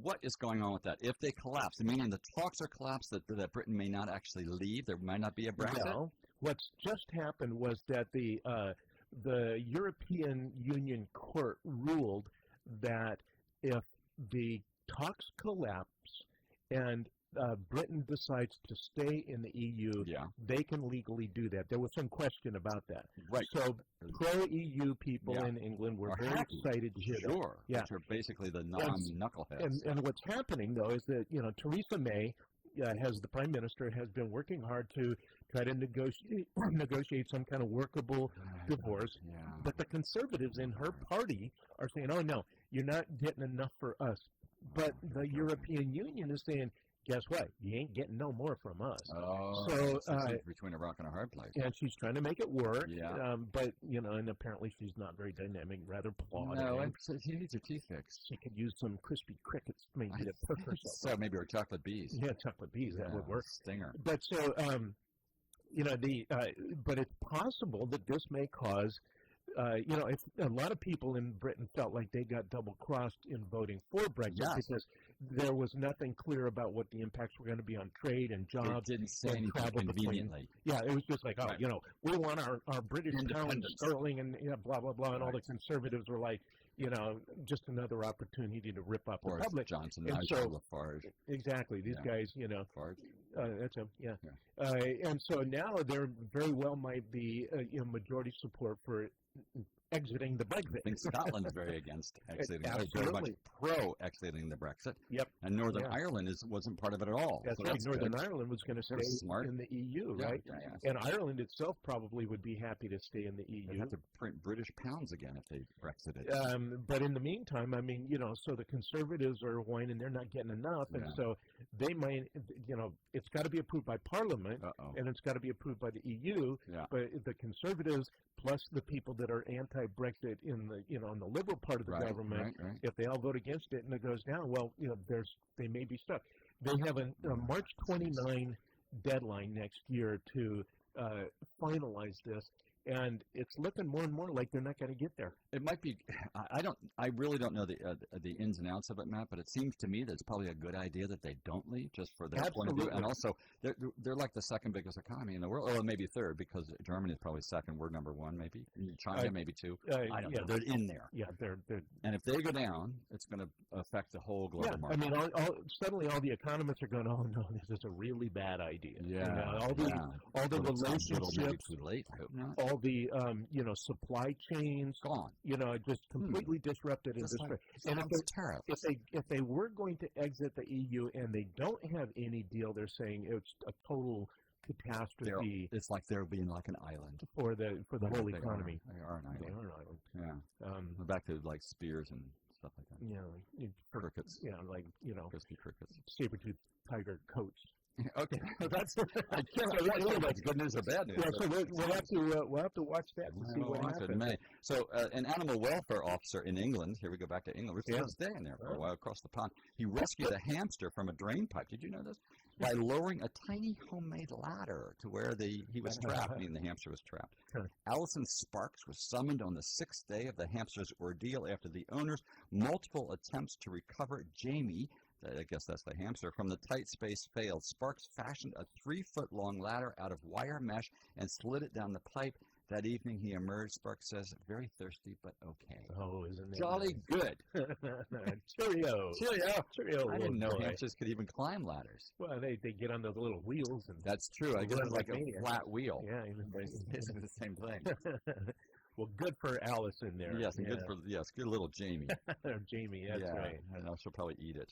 what is going on with that? If they collapse, meaning the talks are collapsed that Britain may not actually leave, there might not be a Brexit? Well, what's just happened was that the European Union Court ruled that if the talks collapse and Britain decides to stay in the EU, they can legally do that. There was some question about that. Right. So pro-EU people in England were very excited to hear that. Yeah. Which are basically the non-knuckleheads. And what's happening, though, is that, Theresa May, as the Prime Minister, has been working hard to try to negotiate some kind of workable divorce. Yeah. But the Conservatives in her party are saying, oh, no, you're not getting enough for us. But the European Union is saying, guess what? You ain't getting no more from us. Oh, so between a rock and a hard place. And she's trying to make it work. Yeah. But and apparently she's not very dynamic, rather plodding. No, and she needs her teeth fixed. She could use some crispy crickets maybe to cook herself. So maybe her chocolate bees. Yeah, chocolate bees. That would work. Stinger. But so but it's possible that this may cause. If a lot of people in Britain felt like they got double-crossed in voting for Brexit because there was nothing clear about what the impacts were going to be on trade and jobs. It didn't say anything conveniently. It was just like, we want our British pound sterling and blah, blah, blah, and all the Conservatives were like, just another opportunity to rip up the public. Johnson, Lafarge. Exactly. These guys, Farge. That's him, and so now there very well might be majority support for exiting the Brexit. I think Scotland's very against exiting. Absolutely. Very much pro-exiting the Brexit. Yep. And Northern Ireland wasn't part of it at all. That's so right. that's Northern good. Ireland was going to stay Smart. in the EU, Yeah, right? yeah. And Ireland itself probably would be happy to stay in the EU. They'd have to print British pounds again if they Brexited. But in the meantime, I mean, so the Conservatives are whining they're not getting enough, and so they might, it's got to be approved by Parliament, and it's got to be approved by the EU. Yeah. But the Conservatives plus the people that are anti-Brexit in the on the Liberal part of the government, if they all vote against it and it goes down, well, they may be stuck. They have a March 29 deadline next year to finalize this. And it's looking more and more like they're not going to get there. It might be. I really don't know the ins and outs of it, Matt. But it seems to me that it's probably a good idea that they don't leave, just for their point of view. And also, they're like the second biggest economy in the world, or maybe third, because Germany is probably second. We're number one, maybe. China, maybe two. I don't know. They're in there. Yeah, they're. And if they go down, it's going to affect the whole global market. I mean, suddenly all the economists are going, "Oh no, this is a really bad idea." Yeah. All the relationships. Too late. I hope not. All the supply chains gone, just completely disrupted and destroyed. And if they were going to exit the EU and they don't have any deal, they're saying it's a total catastrophe. It's like they're being like an island for the whole economy. They are an island. They are an island. Yeah. We're back to like spears and stuff like that. Yeah. Crickets. Yeah, like crispy crickets. Saber-toothed tiger coats. Okay, that's that's good news or bad news. Yeah, so we'll have to watch that to see what happens. So an animal welfare officer in England, here we go back to England, we're still staying there for a while across the pond. He rescued a hamster from a drain pipe. Did you know this? By lowering a tiny homemade ladder to where he was trapped, meaning the hamster was trapped. Alison Sparks was summoned on the 6th day of the hamster's ordeal after the owner's multiple attempts to recover Jamie, I guess that's the hamster, from the tight space failed. Sparks fashioned a 3-foot-long ladder out of wire mesh and slid it down the pipe. That evening he emerged, Sparks says, very thirsty, but okay. Oh, isn't it? Jolly good. Cheerio. Cheerio. I didn't know hamsters could even climb ladders. Well, they get on those little wheels. And that's true. I guess it's like a flat wheel. Yeah. It's the same thing. Well, good for Alice in there. Yes, and good little Jamie. Jamie, that's right. I know she'll probably eat it.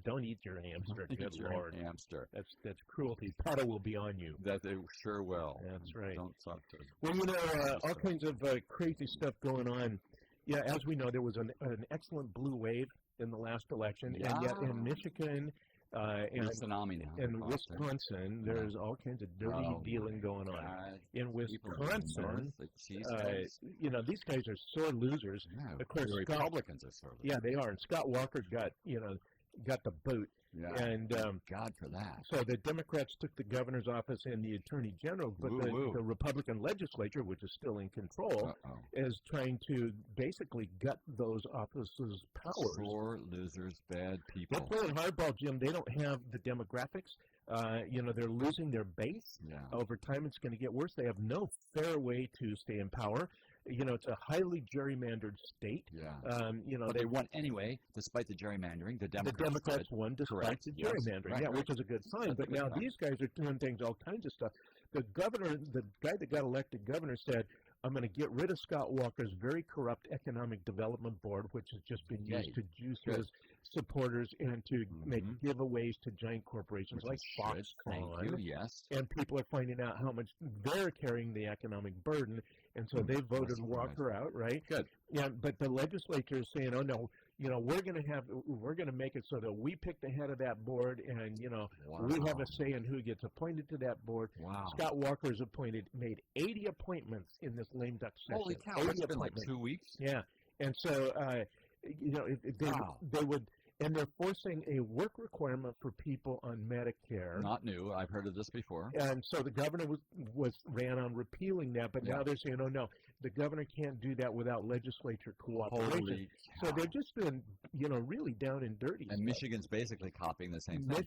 Don't eat your hamster. Good Lord. Hamster. That's cruelty. PETA will be on you. That they sure will. That's right. Don't talk to. Well, all kinds of crazy stuff going on. Yeah, as we know, there was an excellent blue wave in the last election, and yet in Michigan. And tsunami now. In Wisconsin, there's all kinds of dirty dealing going on. In Wisconsin, these guys are sore losers. Yeah, of course, Republicans are sore losers. Yeah, they are. And Scott Walker got the boot. Yeah. And God for that. So the Democrats took the governor's office and the attorney general, but the Republican legislature, which is still in control, is trying to basically gut those offices' powers. Sore losers, bad people. They're playing hardball, Jim. They don't have the demographics. They're losing their base. Yeah. Over time, it's going to get worse. They have no fair way to stay in power. It's a highly gerrymandered state. Yeah. But they won anyway, despite the gerrymandering. The Democrats won despite the gerrymandering. Which is a good sign. But now these guys are doing all kinds of stuff. The guy that got elected governor said, I'm going to get rid of Scott Walker's very corrupt Economic Development Board, which has just been used to juice his supporters and to make giveaways to giant corporations like Foxconn. Yes. And people are finding out how much they're carrying the economic burden, and so they voted Walker out, right? Good. Yeah, but the legislature is saying, oh no, we're going to make it so that we pick the head of that board, and we have a say in who gets appointed to that board. Wow. Woodstock Walker's made 80 appointments in this lame duck session. Holy cow, it's been like 2 weeks? Yeah. And so, they would, and they're forcing a work requirement for people on Medicare. Not new. I've heard of this before. And so the governor ran on repealing that, but now they're saying, oh, no, the governor can't do that without legislature cooperation. So they're just doing, really down and dirty And stuff. Michigan's basically copying the same thing.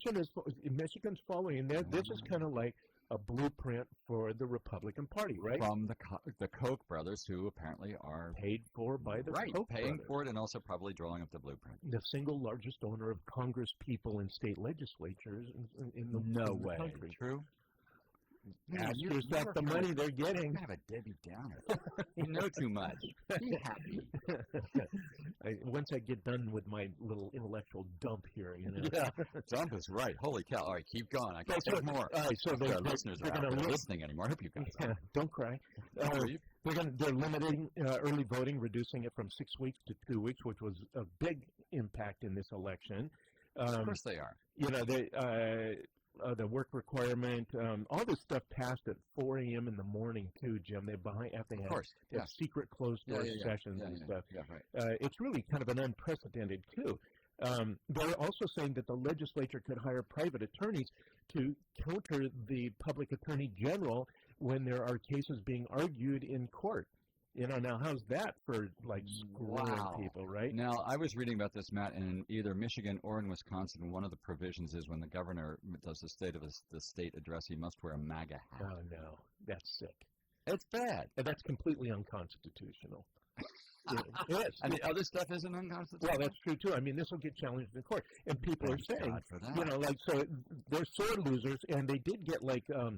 Michigan's following, and this is kind of like a blueprint for the Republican Party, right? From the Koch brothers, who apparently are paid for by the Koch paying brothers. for it, and also probably drawing up the blueprint. The single largest owner of Congress people and state legislatures in the No in the way. country. True. ask yourself the money they're getting. Kind of a Debbie Downer. You know too much. Be happy. Once I get done with my little intellectual dump here, Yeah, dump is right. Holy cow! All right, keep going. I can take more. All right, so our listeners are not listening anymore. I hope you guys. Don't cry. They're limiting early voting, reducing it from 6 weeks to 2 weeks, which was a big impact in this election. Of course they are. The work requirement, all this stuff passed at 4 a.m. in the morning too, Jim. They have to have secret closed door sessions and stuff. Yeah, right. It's really kind of an unprecedented coup. They're also saying that the legislature could hire private attorneys to counter the public attorney general when there are cases being argued in court. Now how's that for screwing people, right? Now, I was reading about this, Matt, and in either Michigan or in Wisconsin, one of the provisions is when the governor does the state address, he must wear a MAGA hat. Oh, no. That's sick. It's bad. And that's completely unconstitutional. It is. And the other stuff isn't unconstitutional? Well, that's true, too. I mean, this will get challenged in court. And people are saying, so they're sore losers, and they did get a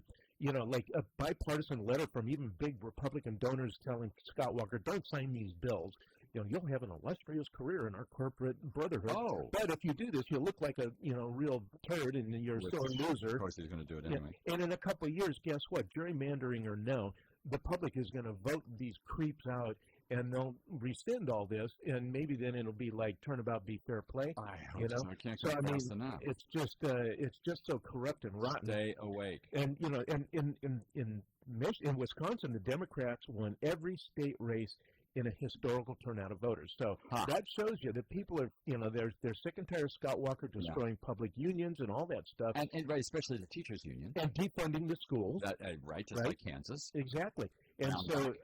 bipartisan letter from even big Republican donors telling Scott Walker, don't sign these bills. You'll have an illustrious career in our corporate brotherhood. Oh. But if you do this, you'll look like a real turd, and you're a sore loser. Of course he's going to do it anyway. And in a couple of years, guess what? Gerrymandering or no, the public is going to vote these creeps out, and they'll rescind all this, and maybe then it'll be like turnabout, be fair play. I hope so. I can't go fast enough. It's just so corrupt and rotten. Stay awake. And in Wisconsin, the Democrats won every state race in a historical turnout of voters. So that shows you that people are, they're sick and tired of Scott Walker destroying public unions and all that stuff. And right, especially the teachers' union. And defunding the schools. Just like Kansas. Exactly. And so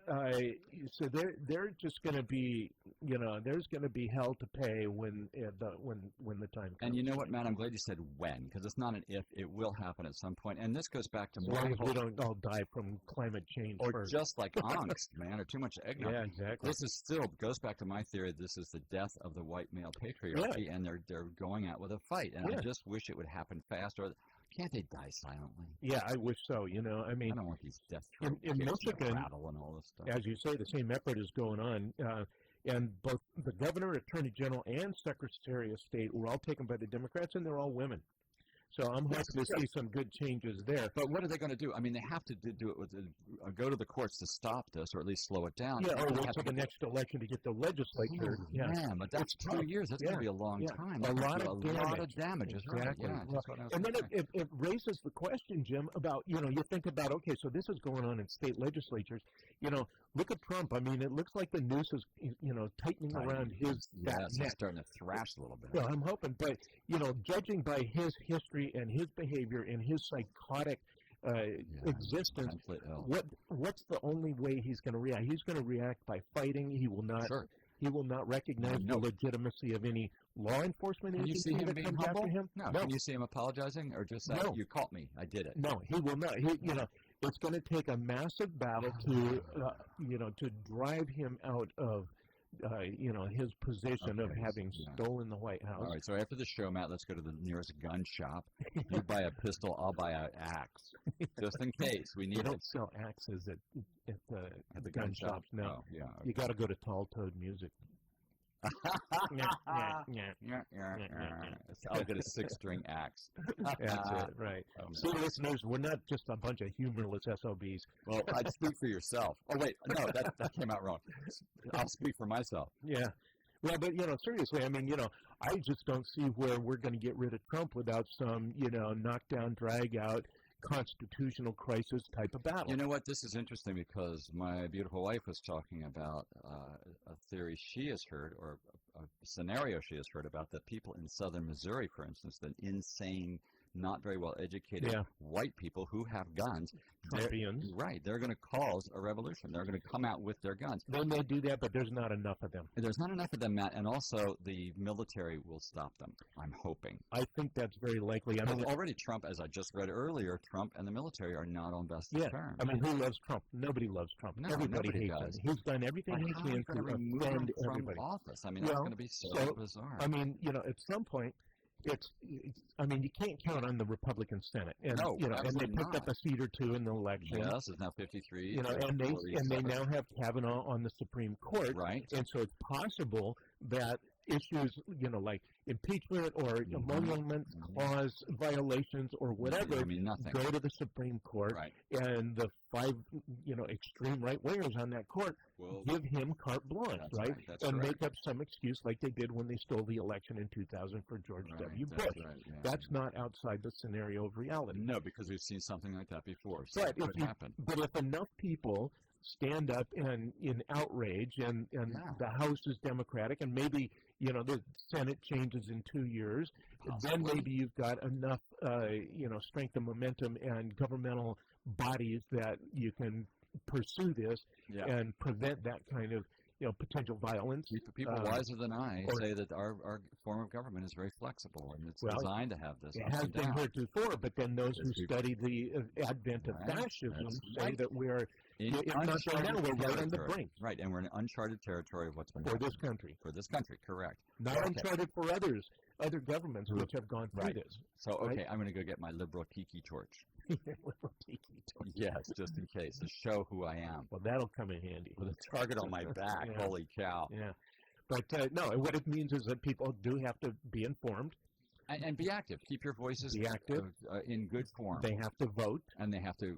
they're just going to be, there's going to be hell to pay when the time comes. And you know what, Matt? I'm glad you said when, because it's not an if. It will happen at some point. And this goes back to as long as we don't all die from climate change. Or just like angst, man, or too much eggnog. Yeah, exactly. This is still goes back to my theory. This is the death of the white male patriarchy, and they're going out with a fight. And I just wish it would happen faster. Can't they die silently? Yeah, I wish so. I mean, I don't want these death throats in Michigan, rattle and all this stuff. As you say, the same effort is going on, and both the governor, attorney general, and secretary of state were all taken by the Democrats, and they're all women. So I'm hoping to see some good changes there. But what are they going to do? I mean, they have to do it with go to the courts to stop this, or at least slow it down. Yeah, or wait till the next election to get the legislature. Man, but that's 2 years. That's going to be a long time. A lot of damage. Exactly. And then it raises the question, Jim, about, you think about, okay, so this is going on in state legislatures. Look at Trump. I mean, it looks like the noose is, tightening around his neck. He's starting to thrash a little bit. Well, I'm hoping. But, judging by his history and his behavior and his psychotic existence, what's the only way he's going to react? He's going to react by fighting. He will not. Sure. He will not recognize the legitimacy of any law enforcement agency that comes after him. No. Can you see him apologizing or just saying, "You caught me. I did it"? No, he will not. It's going to take a massive battle to drive him out of his position of having stolen the White House. All right, so after the show, Matt, let's go to the nearest gun shop. You buy a pistol, I'll buy an axe, just in case we need. They don't sell axes at the gun shops. No, okay. You got to go to Tall Toad Music. I'll get a 6-string axe. That's it, right. See, listeners, we're not just a bunch of humorless SOBs. Well, I'd speak for yourself. Oh, wait, no, that came out wrong. I'll speak for myself. Yeah. Well, but, seriously, I mean, I just don't see where we're going to get rid of Trump without some, knockdown, drag-out, constitutional crisis type of battle. You know what? This is interesting because my beautiful wife was talking about a theory she has heard, or a scenario she has heard about, that people in southern Missouri, for instance, the insane, not very well educated white people who have guns. Trumpians. They're going to cause a revolution. They're going to come out with their guns. They may do that, but there's not enough of them. There's not enough of them, Matt, and also the military will stop them, I'm hoping. I think that's very likely. I mean, already Trump, as I just read earlier, Trump and the military are not on best terms. I mean, who loves Trump? Nobody loves Trump. No, everybody hates does. him. He's done everything he can to offend everybody. Office. I mean, that's going to be so bizarre. I mean, at some point, I mean, you can't count on the Republican Senate, and No, and they absolutely picked up not. a seat or two in the election. Yes, it's now 53. And they now have Kavanaugh on the Supreme Court, Right. and so it's possible that issues, like impeachment or emolument clause violations or whatever, I mean, nothing. go to the Supreme Court, Right. and the 5, extreme right wingers on that court Well, give him carte blanche, that's right? That's and correct. make up some excuse like they did when they stole the election in 2000 for George W. That's Bush. right, yeah. That's not outside the scenario of reality. No, because we've seen something like that before. So But it could happen. But if enough people stand up and in outrage, and the House is Democratic, and maybe the Senate changes in 2 years, then maybe you've got enough strength and momentum and governmental bodies that you can pursue this and prevent that kind of potential violence. People wiser than I say that our form of government is very flexible, and it's designed to have this. It has been heretofore, but then those who study the advent of fascism say that we're if not there now, we're right on the brink. Right, and we're in uncharted territory of what's been for this country. For this country, correct. Not uncharted for other governments which have gone through this. So, okay, I'm going to go get my liberal tiki torch. Liberal tiki torch. Yes, just in case, to show who I am. Well, that'll come in handy. With a target on my back, holy cow. Yeah, but no, what it means is that people do have to be informed. And be active. Keep your voices in good form. They have to vote. And they have to,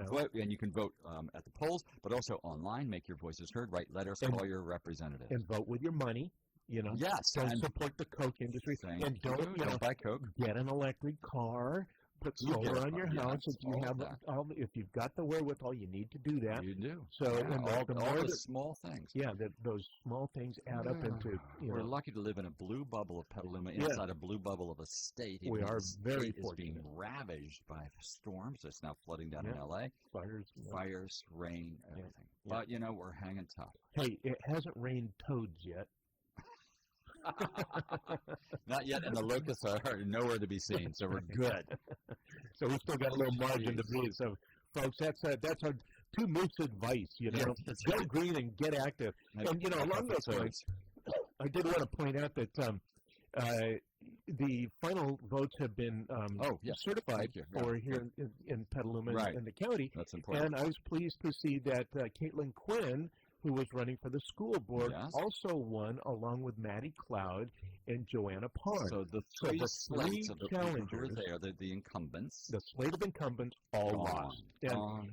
vote, and you can vote at the polls, but also online. Make your voices heard. Write letters, call your representatives. And vote with your money. Yes. Don't support the Coke industry. And don't buy Coke. Get an electric car. Put solar on your house if you've got the wherewithal. You need to do that. You do. So all the small things. Yeah, those small things add up into. We're lucky to live in a blue bubble of Petaluma inside a blue bubble of a state. We are very fortunate. It's being ravaged by storms. It's now flooding down in L.A. Fires, rain, everything. But we're hanging tough. Hey, it hasn't rained toads yet. Not yet, and the locusts are nowhere to be seen, so we're good. So we still got a little margin to breathe. So, folks, that's our 2 Mooks advice. Go green and get active. And along those points, I did want to point out that the final votes have been certified for here in Petaluma in the county. That's important. And I was pleased to see that Caitlin Quinn, who was running for the school board, also won along with Maddie Cloud and Joanna Pond. So the three slates of the challengers there, the incumbents. The slate of incumbents all lost.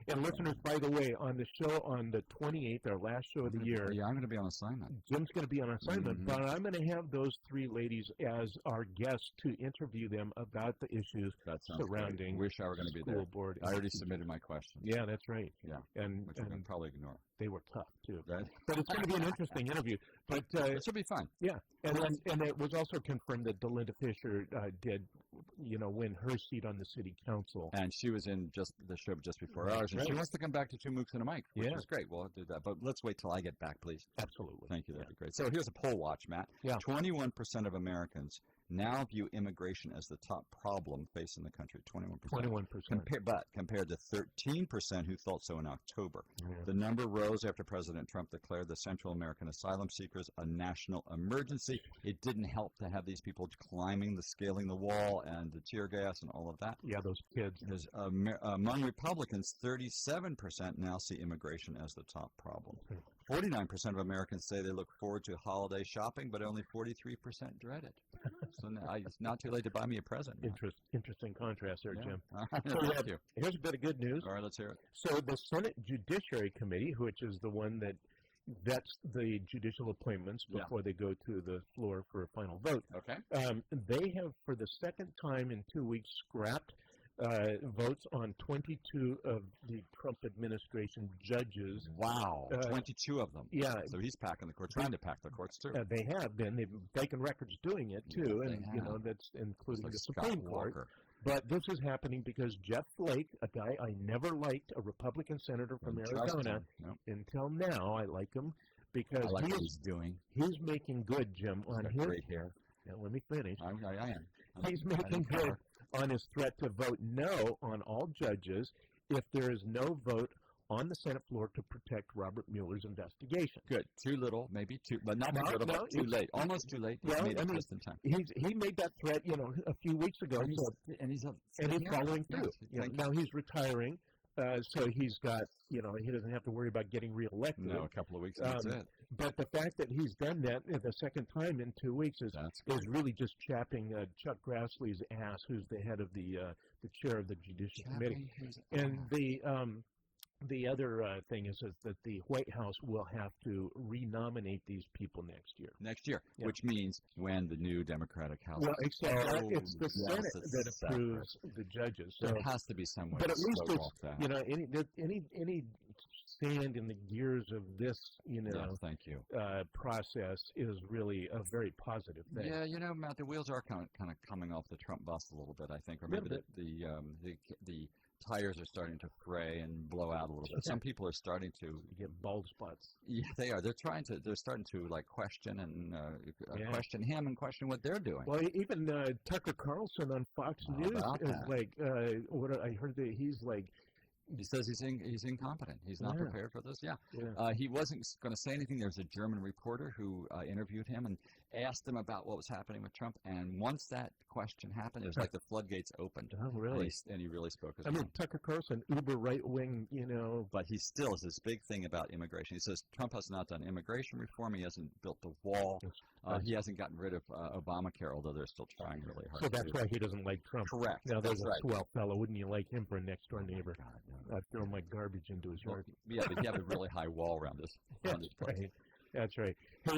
And listeners, by the way, on the show on the 28th, our last show of the year. Yeah, I'm going to be on assignment. Jim's going to be on assignment, but I'm going to have those 3 ladies as our guests to interview them about the issues surrounding Wish I were going to be there. Board. I already submitted my questions. Yeah, that's right. Yeah, which I'm going to probably ignore. They were tough, too. But it's going to be an interesting interview. But it should be fun. Yeah, and it was also confirmed that Delinda Fisher did, win her seat on the city council. And she was in the show just before ours, and she wants to come back to 2 Mooks and a Mic, which is great. We'll do that. But let's wait till I get back, please. Absolutely. Thank you. That'd be great. So here's a poll watch, Matt. Yeah. 21% of Americans now view immigration as the top problem facing the country. 21%. Compared to 13% who thought so in October. Yeah. The number rose after President Trump declared the Central American asylum seekers a national emergency. It didn't help to have these people scaling the wall and the tear gas and all of that. Yeah, those kids. Among Republicans, 37% now see immigration as the top problem. 49% of Americans say they look forward to holiday shopping, but only 43% dread it. So it's not too late to buy me a present. Interesting contrast there, Jim. Thank you. Here's a bit of good news. All right, let's hear it. So the Senate Judiciary Committee, which is the one that vets the judicial appointments before they go to the floor for a final vote, they have, for the second time in 2 weeks, scrapped votes on 22 of the Trump administration judges. Wow, 22 of them. Yeah. So he's packing the courts, trying to pack the courts too. They have been. They've taken records doing it too, and that's including the Supreme Court. But this is happening because Jeff Flake, a guy I never liked, a Republican senator from Arizona, until now I like him because I like what he's doing. He's making good, Jim, on his great hair. Now, let me finish. I am. He's making good on his threat to vote no on all judges if there is no vote on the Senate floor to protect Robert Mueller's investigation. Good. Too little, maybe too, but not too little, but too late. Almost too late. Well, Made it I mean, just in time. he made that threat, a few weeks ago. And he's following through. Yes, Now he's retiring, so he's got, he doesn't have to worry about getting reelected. No, a couple of weeks, that's it. But the fact that he's done that the second time in 2 weeks is really just chapping Chuck Grassley's ass, who's the head of the chair of the Judicial Committee. And the other thing is that the White House will have to renominate these people next year. Next year, which means when the new Democratic House. Well, except that it's the Senate that approves the judges. So there has to be some way. But at least it's, any sand in the gears of this, thank you. Process is really a very positive thing. Yeah, Matt, the wheels are kind of coming off the Trump bus a little bit, I think, or maybe the tires are starting to fray and blow out a little bit. Some people are starting to get bald spots. Yeah, they are. They're starting to like question and question him and question what they're doing. Well, even Tucker Carlson on Fox News is like, what I heard that he's like. He says he's incompetent. He's not prepared for this. He wasn't going to say anything. There's a German reporter who interviewed him and asked him about what was happening with Trump. And once that question happened, it was like the floodgates opened. Oh, really? And he really spoke his mind. I mean, Tucker Carlson, uber right-wing, But he still has this big thing about immigration. He says Trump has not done immigration reform. He hasn't built the wall. He hasn't gotten rid of Obamacare, although they're still trying really hard. So that's why he doesn't like Trump. Correct. Now, there's a swell fellow. Wouldn't you like him for a next-door neighbor? God, no. I'd throw my garbage into his yard. Yeah, but you have a really high wall around this. That's right. That's right. Hey,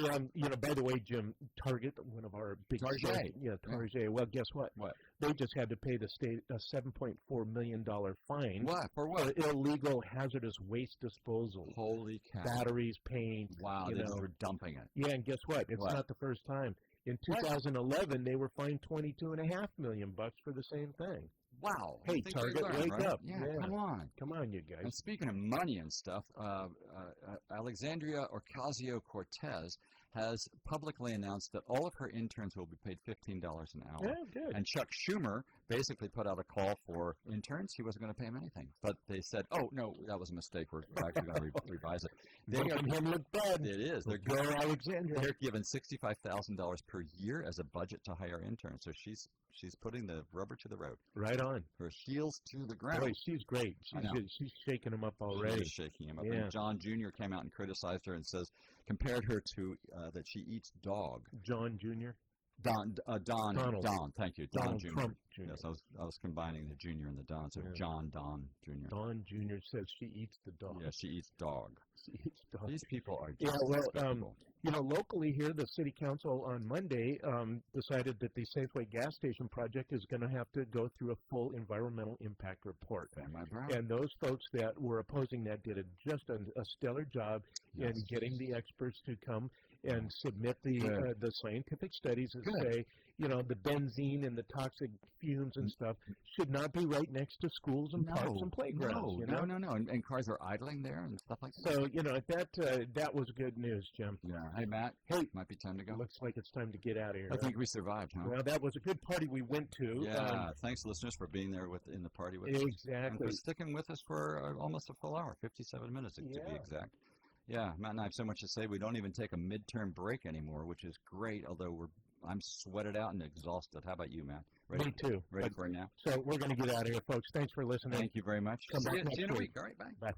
by the way, Jim, Target, one of our big Target. Target. Well, guess what? What? They just had to pay the state a $7.4 million fine. What? For what? For illegal hazardous waste disposal. Holy cow. Batteries, paint. Wow, they were dumping it. Yeah, and guess what? It's not the first time. In 2011, they were fined $22.5 million for the same thing. Wow. Hey, Target, wake up. Yeah, come on. Come on, you guys. And speaking of money and stuff, Alexandria Ocasio-Cortez has publicly announced that all of her interns will be paid $15 an hour. Yeah, good. And Chuck Schumer basically put out a call for interns. He wasn't going to pay them anything. But they said, oh, no, that was a mistake. We're actually going to revise it. Making him look bad. It is. They're given $65,000 per year as a budget to hire interns. So she's putting the rubber to the road. Right on. Her heels to the ground. Boy, she's great. She's shaking them up already. She's shaking him up. Yeah. And John Jr. came out and criticized her and compared her to that she eats dog. John Jr.? Don, thank you. Donald Don Jr. Trump Jr. Yes, I was combining the Jr. and the Don, so Don Jr. Don Jr. says she eats the dog. Yeah, she eats dog. She eats dog. These people are just locally here, the city council on Monday decided that the Safeway gas station project is going to have to go through a full environmental impact report. And those folks that were opposing that did just a stellar job in getting the experts to come and submit the scientific studies that say, the benzene and the toxic fumes and stuff should not be right next to schools and parks and playgrounds. No. And cars are idling there and stuff like that. So, that was good news, Jim. Yeah. Hey, Matt. Hey. Might be time to go. Looks like it's time to get out of here. I think we survived, huh? Well, that was a good party we went to. Yeah. Thanks, listeners, for being there in the party with us. Exactly. And for sticking with us for almost a full hour, 57 minutes to be exact. Yeah, Matt and I have so much to say. We don't even take a midterm break anymore, which is great, although I'm sweated out and exhausted. How about you, Matt? Ready? Me too. Ready for it now? So we're going to get out of here, folks. Thanks for listening. Thank you very much. Come back See you in a week. All right, bye. Bye.